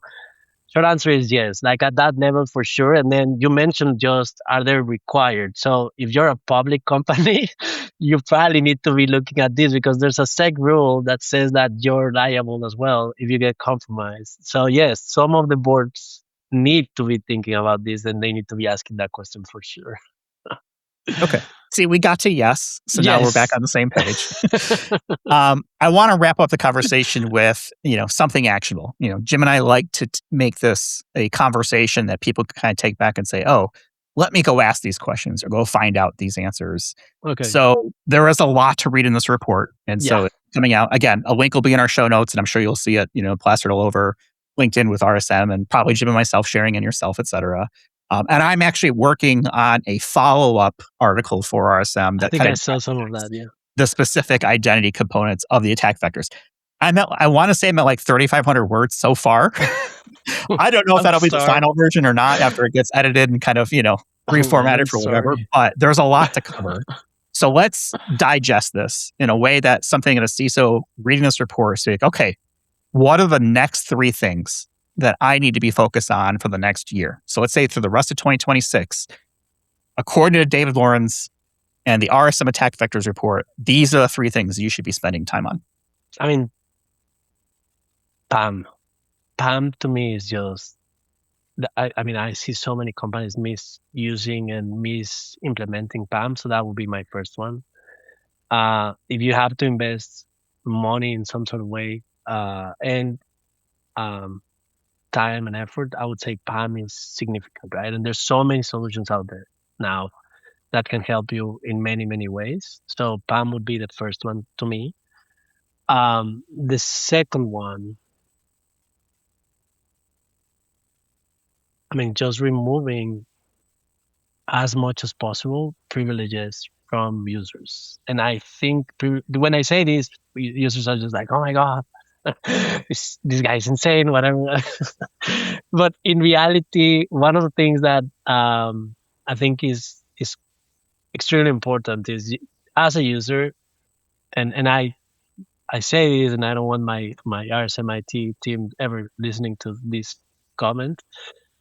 short answer is yes, like at that level for sure. And then you mentioned just, are they required? So if you're a public company, you probably need to be looking at this because there's a SEC rule that says that you're liable as well if you get compromised. So yes, some of the boards need to be thinking about this and they need to be asking that question for sure. Okay. See, we got to yes. So now we're back Yes. on the same page. I want to wrap up the conversation with, something actionable. Jim and I like to make this a conversation that people can kind of take back and say, oh, let me go ask these questions or go find out these answers. Okay. So there is a lot to read in this report. And so Yeah. it's coming out, again, a link will be in our show notes and I'm sure you'll see it, plastered all over LinkedIn with RSM and probably Jim and myself sharing and yourself, et cetera. And I'm actually working on a follow-up article for RSM I that think kind I of saw some of that. Yeah. the specific identity components of the attack vectors. I want to say I'm at like 3,500 words so far. I don't know if I'm that'll be the sorry. final version or not after it gets edited and kind of, Oh, man, reformatted I'm for whatever, sorry. but there's a lot to cover. So let's digest this in a way that something in a CISO reading this report is like, okay, what are the next 3 things that I need to be focused on for the next year? So let's say for the rest of 2026, according to David Llorens and the RSM attack vectors report, these are the 3 things you should be spending time on. I mean, PAM. PAM to me is just, I see so many companies misusing and implementing PAM, so that would be my first one. If you have to invest money in some sort of way and time and effort, I would say PAM is significant, right? And there's so many solutions out there now that can help you in many, many ways. So PAM would be the first one to me. The second one, just removing as much as possible privileges from users. And I think when I say this, users are just like, oh my God, this guy's insane, whatever. But in reality, one of the things that I think is extremely important is as a user, and I say this, and I don't want my RSMIT team ever listening to this comment.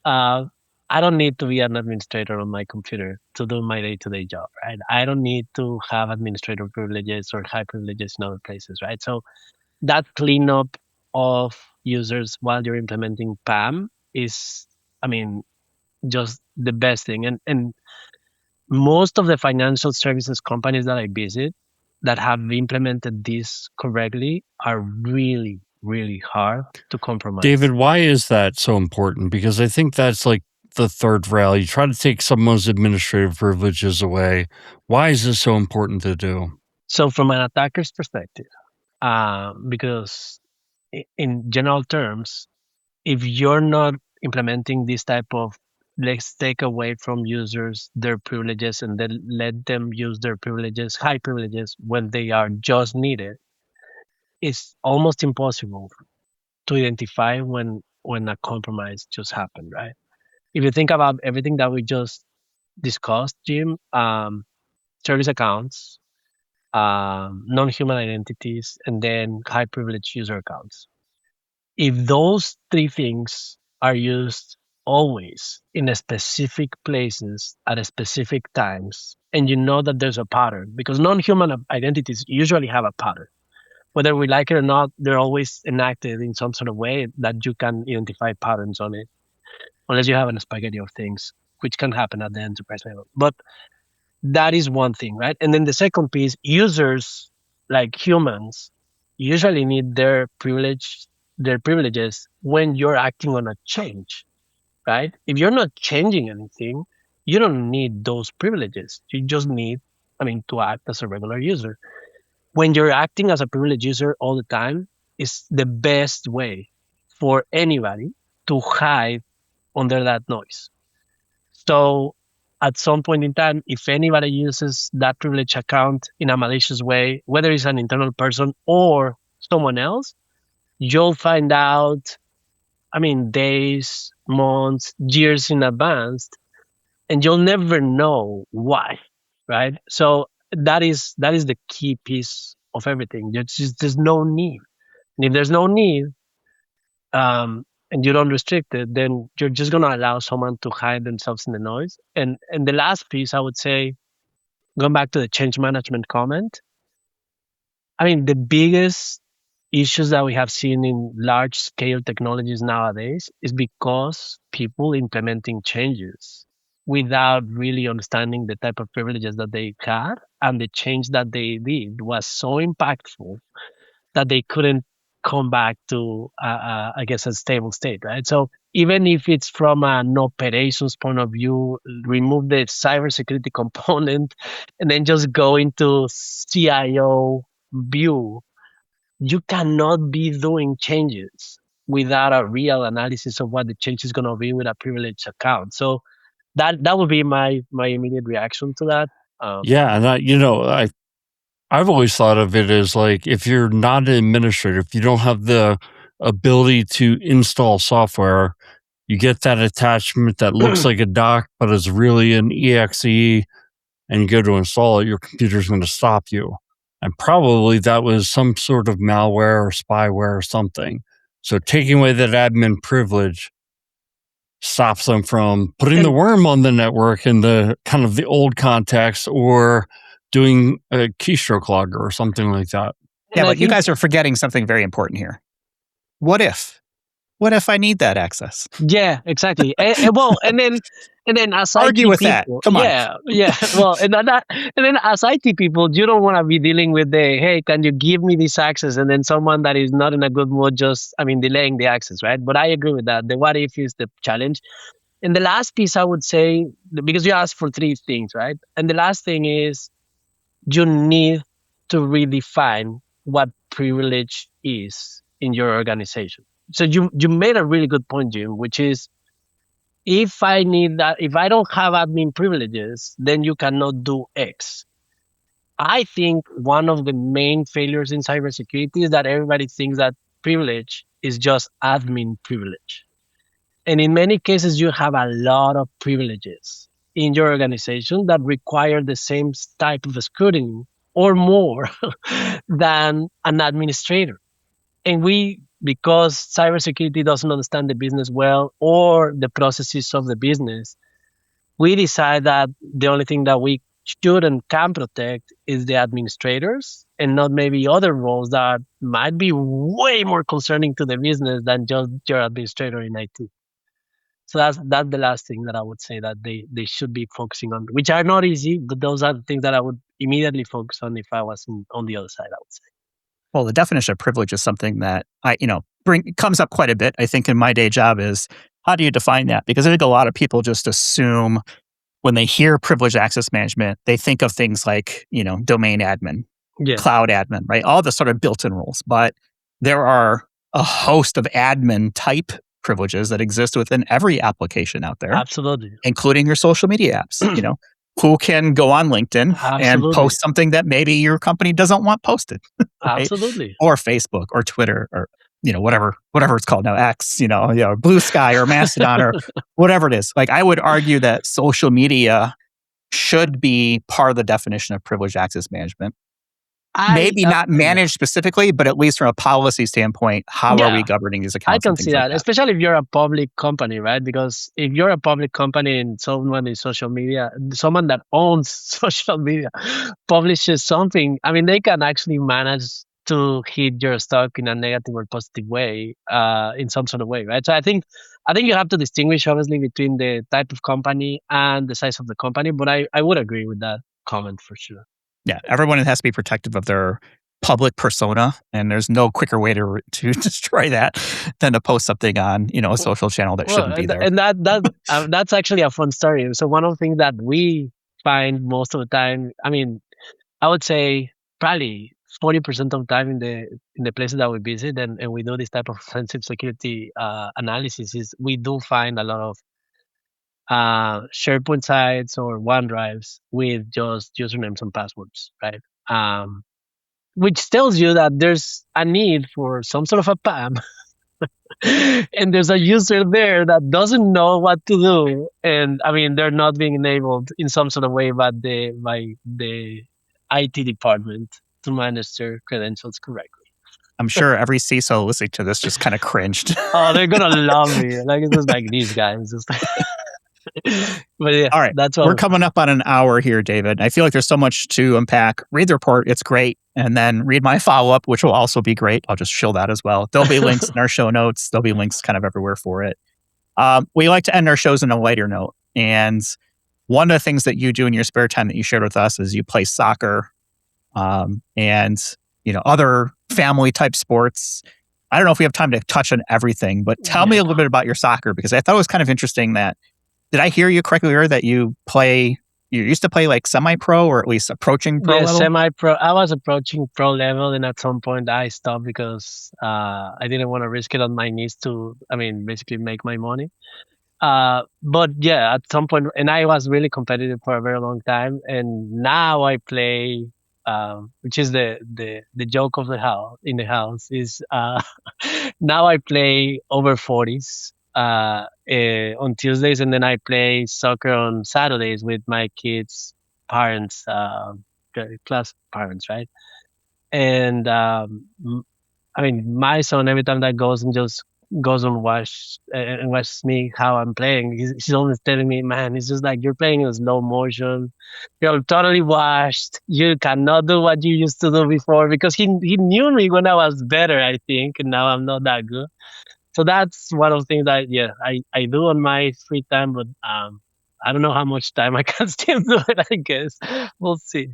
I don't need to be an administrator on my computer to do my day-to-day job, right? I don't need to have administrator privileges or high privileges in other places, right? So that cleanup of users while you're implementing PAM is, just the best thing. And most of the financial services companies that I visit that have implemented this correctly are really, really hard to compromise. David, why is that so important? Because I think that's like the third rail. You try to take someone's administrative privileges away. Why is this so important to do? So from an attacker's perspective, because in general terms, if you're not implementing this type of let's take away from users their privileges and then let them use their privileges, high privileges, when they are just needed, it's almost impossible to identify when a compromise just happened, right? If you think about everything that we just discussed, Jim, service accounts, non-human identities, and then high privilege user accounts. If those 3 things are used always in a specific places at a specific times, and you know that there's a pattern, because non-human identities usually have a pattern. Whether we like it or not, they're always enacted in some sort of way that you can identify patterns on it, unless you have a spaghetti of things, which can happen at the enterprise level. But that is one thing, right? And then the second piece, users, like humans, usually need their privileges when you're acting on a change, right? If you're not changing anything, you don't need those privileges. You just need, to act as a regular user. When you're acting as a privileged user all the time, is the best way for anybody to hide under that noise. So at some point in time, if anybody uses that privileged account in a malicious way, whether it's an internal person or someone else, you'll find out, days, months, years in advance, and you'll never know why, right? So that is the key piece of everything. There's no need. And if there's no need, and you don't restrict it, then you're just going to allow someone to hide themselves in the noise. And the last piece, I would say, going back to the change management comment, the biggest issues that we have seen in large scale technologies nowadays is because people implementing changes without really understanding the type of privileges that they had, and the change that they did was so impactful that they couldn't come back to, I guess, a stable state, right? So even if it's from an operations point of view, remove the cybersecurity component and then just go into CIO view, you cannot be doing changes without a real analysis of what the change is going to be with a privileged account. So that would be my immediate reaction to that. Yeah, and I've always thought of it as like, if you're not an administrator, if you don't have the ability to install software, you get that attachment that looks like a dock, but is really an exe, and you go to install it, your computer's going to stop you. And probably that was some sort of malware or spyware or something. So taking away that admin privilege stops them from putting the worm on the network in the kind of the old context, or doing a keystroke logger or something like that. Yeah, but you guys are forgetting something very important here. What if? What if I need that access? Yeah, exactly. And then as Argue IT with that. people, Come on. yeah. Well, and then as IT people, you don't want to be dealing with hey, can you give me this access? And then someone that is not in a good mood, delaying the access, right? But I agree with that. The what if is the challenge. And the last piece I would say, because you asked for three things, right? And the last thing is, you need to redefine what privilege is in your organization. So you made a really good point, Jim, which is, if I don't have admin privileges, then you cannot do X. I think one of the main failures in cybersecurity is that everybody thinks that privilege is just admin privilege. And in many cases, you have a lot of privileges in your organization that require the same type of scrutiny or more than an administrator. And because cybersecurity doesn't understand the business well or the processes of the business, we decide that the only thing that we should and can protect is the administrators, and not maybe other roles that might be way more concerning to the business than just your administrator in IT. So that's the last thing that I would say that they should be focusing on, which are not easy, but those are the things that I would immediately focus on if I was on the other side, I would say. Well, the definition of privilege is something that comes up quite a bit. I think in my day job is, how do you define that? Because I think a lot of people just assume when they hear privileged access management, they think of things like, domain admin, cloud admin, right? All the sort of built-in rules. But there are a host of admin type privileges that exist within every application out there. Absolutely. Including your social media apps. Who can go on LinkedIn and post something that maybe your company doesn't want posted. Right? Absolutely. Or Facebook or Twitter or whatever it's called now, X, Blue Sky or Mastodon or whatever it is. Like, I would argue that social media should be part of the definition of privileged access management. Maybe not managed specifically, but at least from a policy standpoint, how are we governing these accounts? I can see that, especially if you're a public company, right? Because if you're a public company and someone in social media, someone that owns social media publishes something, I mean, they can actually manage to hit your stock in a negative or positive way, in some sort of way, right? So I think you have to distinguish, obviously, between the type of company and the size of the company, but I would agree with that comment for sure. Yeah, everyone has to be protective of their public persona, and there's no quicker way to destroy that than to post something on a social channel that shouldn't be there. And that's actually a fun story. So one of the things that we find most of the time, I mean, I would say probably 40% of the time in the places that we visit and we do this type of offensive security analysis, is we do find a lot of SharePoint sites or OneDrives with just usernames and passwords, right? Which tells you that there's a need for some sort of a PAM, and there's a user there that doesn't know what to do, and I mean, they're not being enabled in some sort of way by the IT department to manage their credentials correctly. I'm sure every CISO listening to this just kind of cringed. Oh, they're gonna love me. Like, it's just like these guys. But yeah, all right, that's what we're coming up on an hour here, David. I feel like there's so much to unpack. Read the report, it's great, and then read my follow-up, which will also be great. I'll just show that as well. There'll be links in our show notes. There'll be links kind of everywhere for it. We like to end our shows on a lighter note, and one of the things that you do in your spare time that you shared with us is you play soccer, and other family type sports. I don't know if we have time to touch on everything, but tell me a little bit about your soccer, because I thought it was kind of interesting that, did I hear you correctly earlier that you used to play like semi-pro, or at least approaching pro level? Semi-pro. I was approaching pro level, and at some point I stopped because I didn't want to risk it on my knees to, basically make my money. But yeah, at some point, and I was really competitive for a very long time, and now I play, which is the joke of the house in the house is now I play over 40s on Tuesdays, and then I play soccer on Saturdays with my kids' parents, class parents, right? And my son, every time that goes and just goes and watches me how I'm playing, he's always telling me, man, it's just like you're playing in slow motion. You're totally washed. You cannot do what you used to do before, because he knew me when I was better, I think, and now I'm not that good. So that's one of the things that I do on my free time, but I don't know how much time I can still do it. I guess we'll see.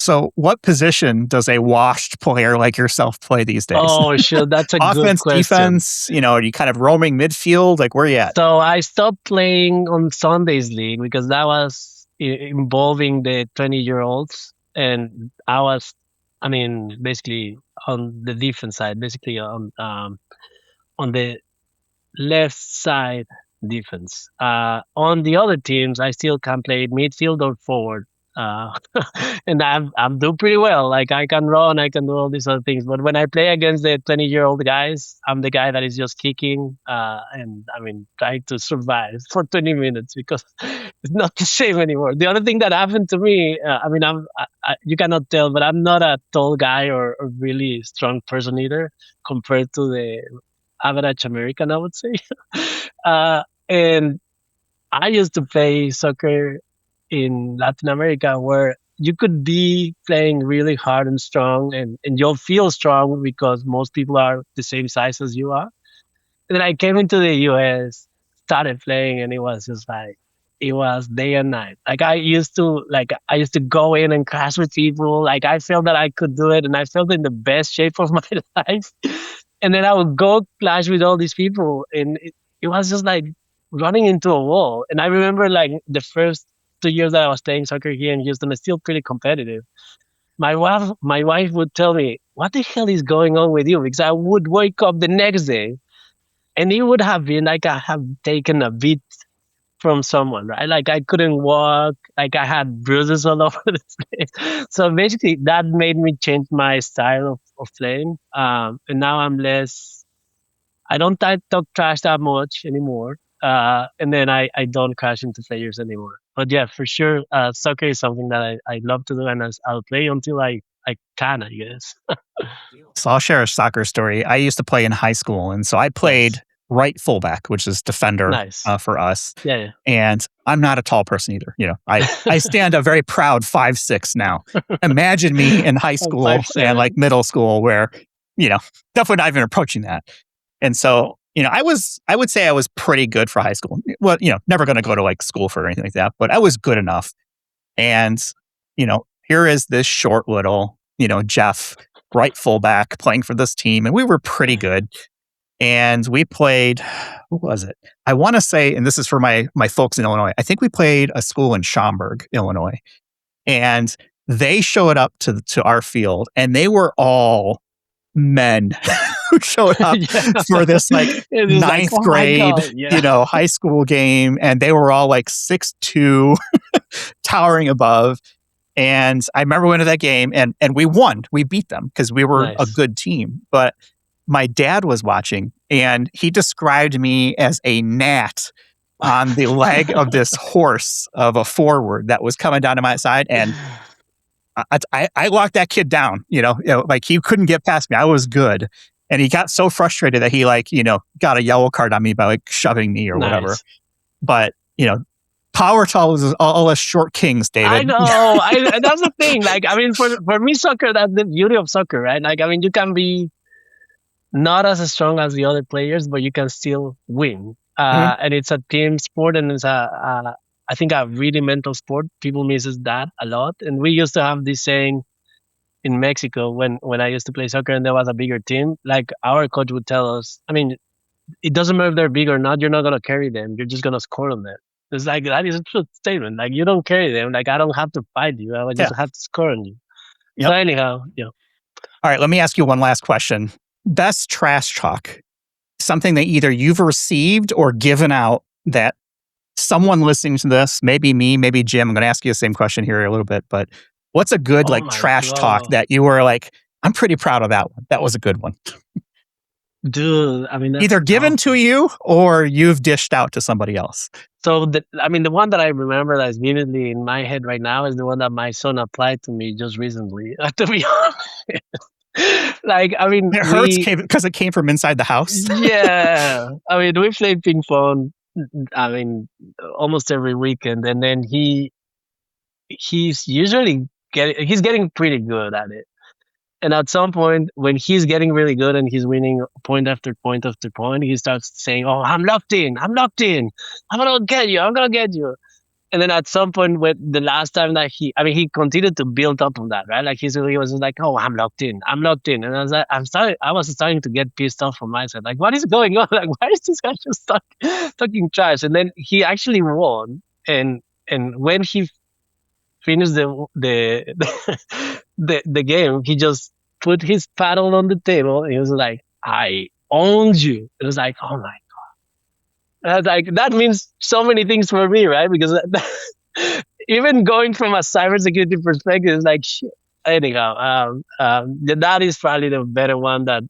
So what position does a washed player like yourself play these days? Oh, sure. That's a good Offense, question. defense, are you kind of roaming midfield? Like, where are you at? So I stopped playing on Sundays league because that was involving the 20-year-olds, and I was, basically on the defense side, basically on the left side defense. On the other teams, I still can play midfield or forward. Uh, and I'm doing pretty well. Like, I can run, I can do all these other things. But when I play against the 20-year-old guys, I'm the guy that is just kicking, and trying to survive for 20 minutes, because it's not the same anymore. The other thing that happened to me, you cannot tell, but I'm not a tall guy or a really strong person either, compared to the average American, I would say. And I used to play soccer in Latin America, where you could be playing really hard and strong, and you'll feel strong because most people are the same size as you are. And then I came into the US, started playing, and it was just like, it was day and night. I used to go in and crash with people. Like, I felt that I could do it, and I felt in the best shape of my life. And then I would go clash with all these people, and it was just like running into a wall. And I remember, like, the first 2 years that I was playing soccer here in Houston, it's still pretty competitive. My wife would tell me, "What the hell is going on with you?" Because I would wake up the next day, and it would have been like I have taken a beat from someone, right? Like, I couldn't walk, like I had bruises all over the place. So basically, that made me change my style of playing. And now I don't talk trash that much anymore. And then I don't crash into players anymore. But yeah, for sure, soccer is something that I love to do, and I'll play until I can, I guess. So I'll share a soccer story. I used to play in high school, and so I played Nice. right fullback, which is defender Nice. for us. Yeah. And I'm not a tall person either. I stand a very proud 5'6" now. Imagine me in high I'm school 5'7". and like middle school, where definitely not even approaching that. And so I would say I was pretty good for high school. Well, never going to go to like school for anything like that, but I was good enough. And here is this short little Jeff, right fullback, playing for this team, and we were pretty good. And we played, who was it? I want to say, and this is for my folks in Illinois, I think we played a school in Schaumburg, Illinois. And they showed up to our field, and they were all men who showed up for this like It is like, ninth oh my grade, God, yeah. high school game. And they were all like 6'2", towering above. And I remember winning that game, and we won. We beat them because we were a Nice. good team. But my dad was watching, and he described me as a gnat on the leg of this horse of a forward that was coming down to my side. And I locked that kid down, like he couldn't get past me. I was good. And he got so frustrated that he got a yellow card on me by like shoving me or whatever. Nice. But, power towers is all us short kings, David. I know. That's the thing. Like, for me, soccer, that's the beauty of soccer, right? Like, you can be not as strong as the other players, but you can still win. And it's a team sport, and it's a I think a really mental sport. People misses that a lot. And we used to have this saying in Mexico when I used to play soccer and there was a bigger team. Like our coach would tell us, I mean, it doesn't matter if they're big or not. You're not gonna carry them. You're just gonna score on them. It's like that is a true statement. Like you don't carry them. Like I don't have to fight you. I just have to score on you. Yep. So anyhow, All right, let me ask you one last question. Best trash talk, something that either you've received or given out that someone listening to this, maybe me, maybe Jim, I'm going to ask you the same question here a little bit, but what's a good trash talk that you were like, I'm pretty proud of that one. That was a good one. Dude, I mean, that's either given to you or you've dished out to somebody else. So, the one that I remember that's vividly in my head right now is the one that my son applied to me just recently. To be honest, it hurts because it came from inside the house. Yeah, I mean, we play ping pong. I mean, almost every weekend, and then he's usually getting pretty good at it. And at some point, when he's getting really good and he's winning point after point after point, he starts saying, "Oh, I'm locked in. I'm gonna get you. I'm gonna get you." And then at some point, when the last time that he continued to build up on that, right? Like he was just like, "Oh, I'm locked in. I'm locked in." And I was like, I was starting to get pissed off from my side. Like, what is going on? Like, why is this guy just talking trash? And then he actually won. And when he finished the game, he just put his paddle on the table and he was like, "I owned you." It was like, oh my god. And I was like, that means so many things for me, right? Because even going from a cybersecurity perspective, it's like shit. Anyhow, that is probably the better one that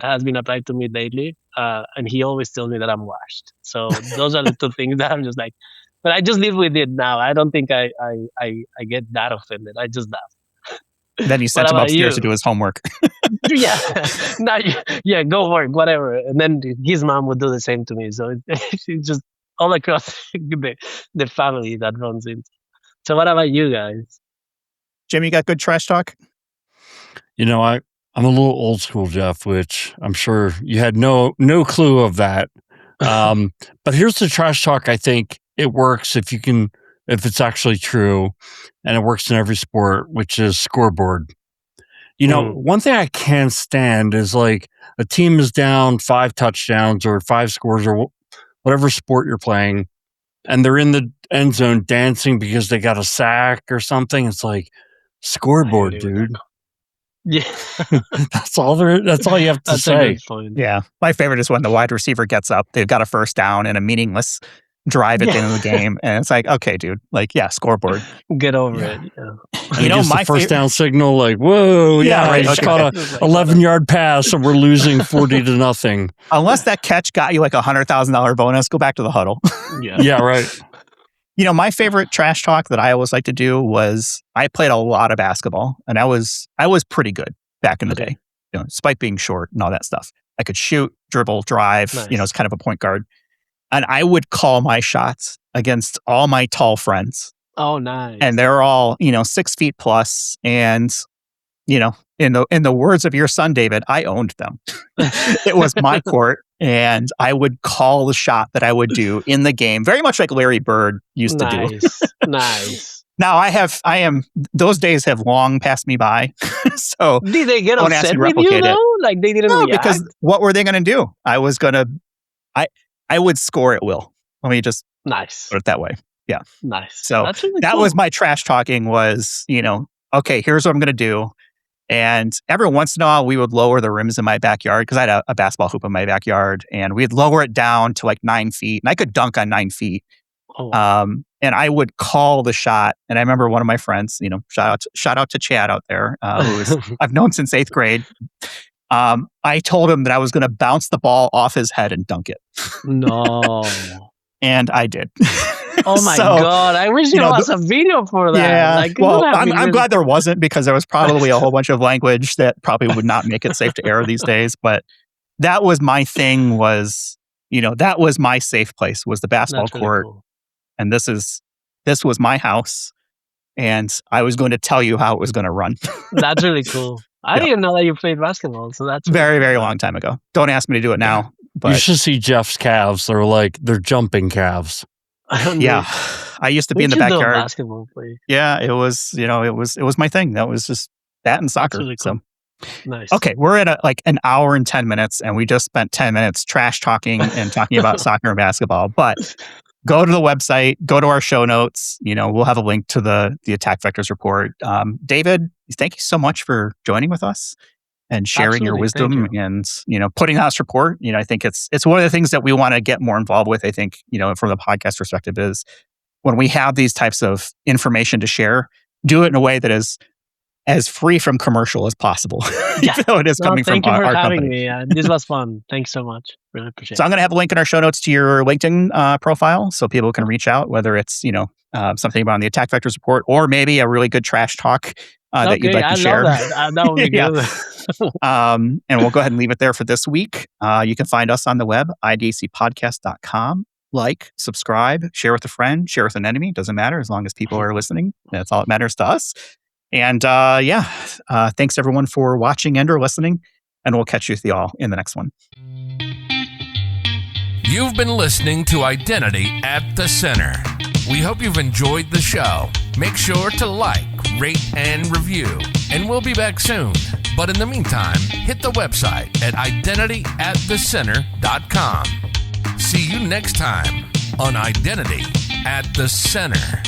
has been applied to me lately. And he always tells me that I'm washed. So those are the two things that I'm just like, but I just live with it now. I don't think I get that offended. I just laugh. Then you sent him upstairs to do his homework. Yeah, go work, whatever. And then his mom would do the same to me. So it's just all across the family that runs into. So what about you guys? Jim, you got good trash talk? I'm a little old school, Jeff, which I'm sure you had no clue of that. But here's the trash talk. I think it works if it's actually true, and it works in every sport, which is scoreboard. One thing I can't stand is like a team is down 5 touchdowns or 5 scores or whatever sport you're playing, and they're in the end zone dancing because they got a sack or something. It's like, scoreboard, dude. Yeah. That's all you have to say. Yeah. My favorite is when the wide receiver gets up, they've got a first down and a meaningless drive at the end of the game. And it's like, okay, dude, scoreboard. Get over it. Yeah. My first down signal, like, whoa, right. Just caught a 11-yard pass and we're losing 40-0. Unless that catch got you like $100,000 bonus, go back to the huddle. Yeah, right. My favorite trash talk that I always like to do was I played a lot of basketball and I was pretty good back in the day, despite being short and all that stuff. I could shoot, dribble, drive, Nice. It's kind of a point guard. And I would call my shots against all my tall friends. Oh, nice. And they're all, 6 feet plus. And, in the words of your son, David, I owned them. It was my court. And I would call the shot that I would do in the game, very much like Larry Bird used to do. Nice. Now those days have long passed me by. So did they get upset with you though? Like they didn't react? Because what were they going to do? I would score at will. Let me just put it that way. Yeah. Nice. So that's really that cool. was my trash talking was, okay, here's what I'm going to do. And every once in a while, we would lower the rims in my backyard because I had a basketball hoop in my backyard, and we'd lower it down to like 9 feet, and I could dunk on 9 feet. Oh. And I would call the shot. And I remember one of my friends, shout out to Chad out there, who I've known since 8th grade. I told him that I was going to bounce the ball off his head and dunk it. No. And I did. Oh my God. I wish there was a video for that. Yeah. I'm glad there wasn't, because there was probably a whole bunch of language that probably would not make it safe to air these days. But that was my thing was, that was my safe place, was the basketball court. Cool. And this was my house. And I was going to tell you how it was going to run. That's really cool. I didn't know that you played basketball. So that's very, very long time ago. Don't ask me to do it now. But you should see Jeff's calves. They're jumping calves. Yeah. I used to be We in the should do a backyard. basketball play. Yeah, it was, it was my thing. That was just that and That's soccer. really So cool. Nice. okay, we're at an hour and 10 minutes, and we just spent 10 minutes trash talking and talking about soccer and basketball. But go to the website, go to our show notes. We'll have a link to the attack vectors report. David, thank you so much for joining with us and sharing your Absolutely. Thank wisdom you. and putting out this report. I think it's one of the things that we want to get more involved with. I think from the podcast perspective is when we have these types of information to share, do it in a way that is as free from commercial as possible, Yeah. even though it is No, coming from thank you for our having company. me. This was fun. Thanks so much. Really appreciate So I'm going to have a link in our show notes to your LinkedIn profile so people can reach out, whether it's, something about the attack vectors report or maybe a really good trash talk that you'd like to share. I love that. That would be Yeah. good. And we'll go ahead and leave it there for this week. You can find us on the web, idacpodcast.com. Like, subscribe, share with a friend, share with an enemy. Doesn't matter as long as people are listening. That's all that matters to us. And thanks everyone for watching and or listening. And we'll catch you with y'all in the next one. You've been listening to Identity at the Center. We hope you've enjoyed the show. Make sure to like, rate, and review. And we'll be back soon. But in the meantime, hit the website at identityatthecenter.com. See you next time on Identity at the Center.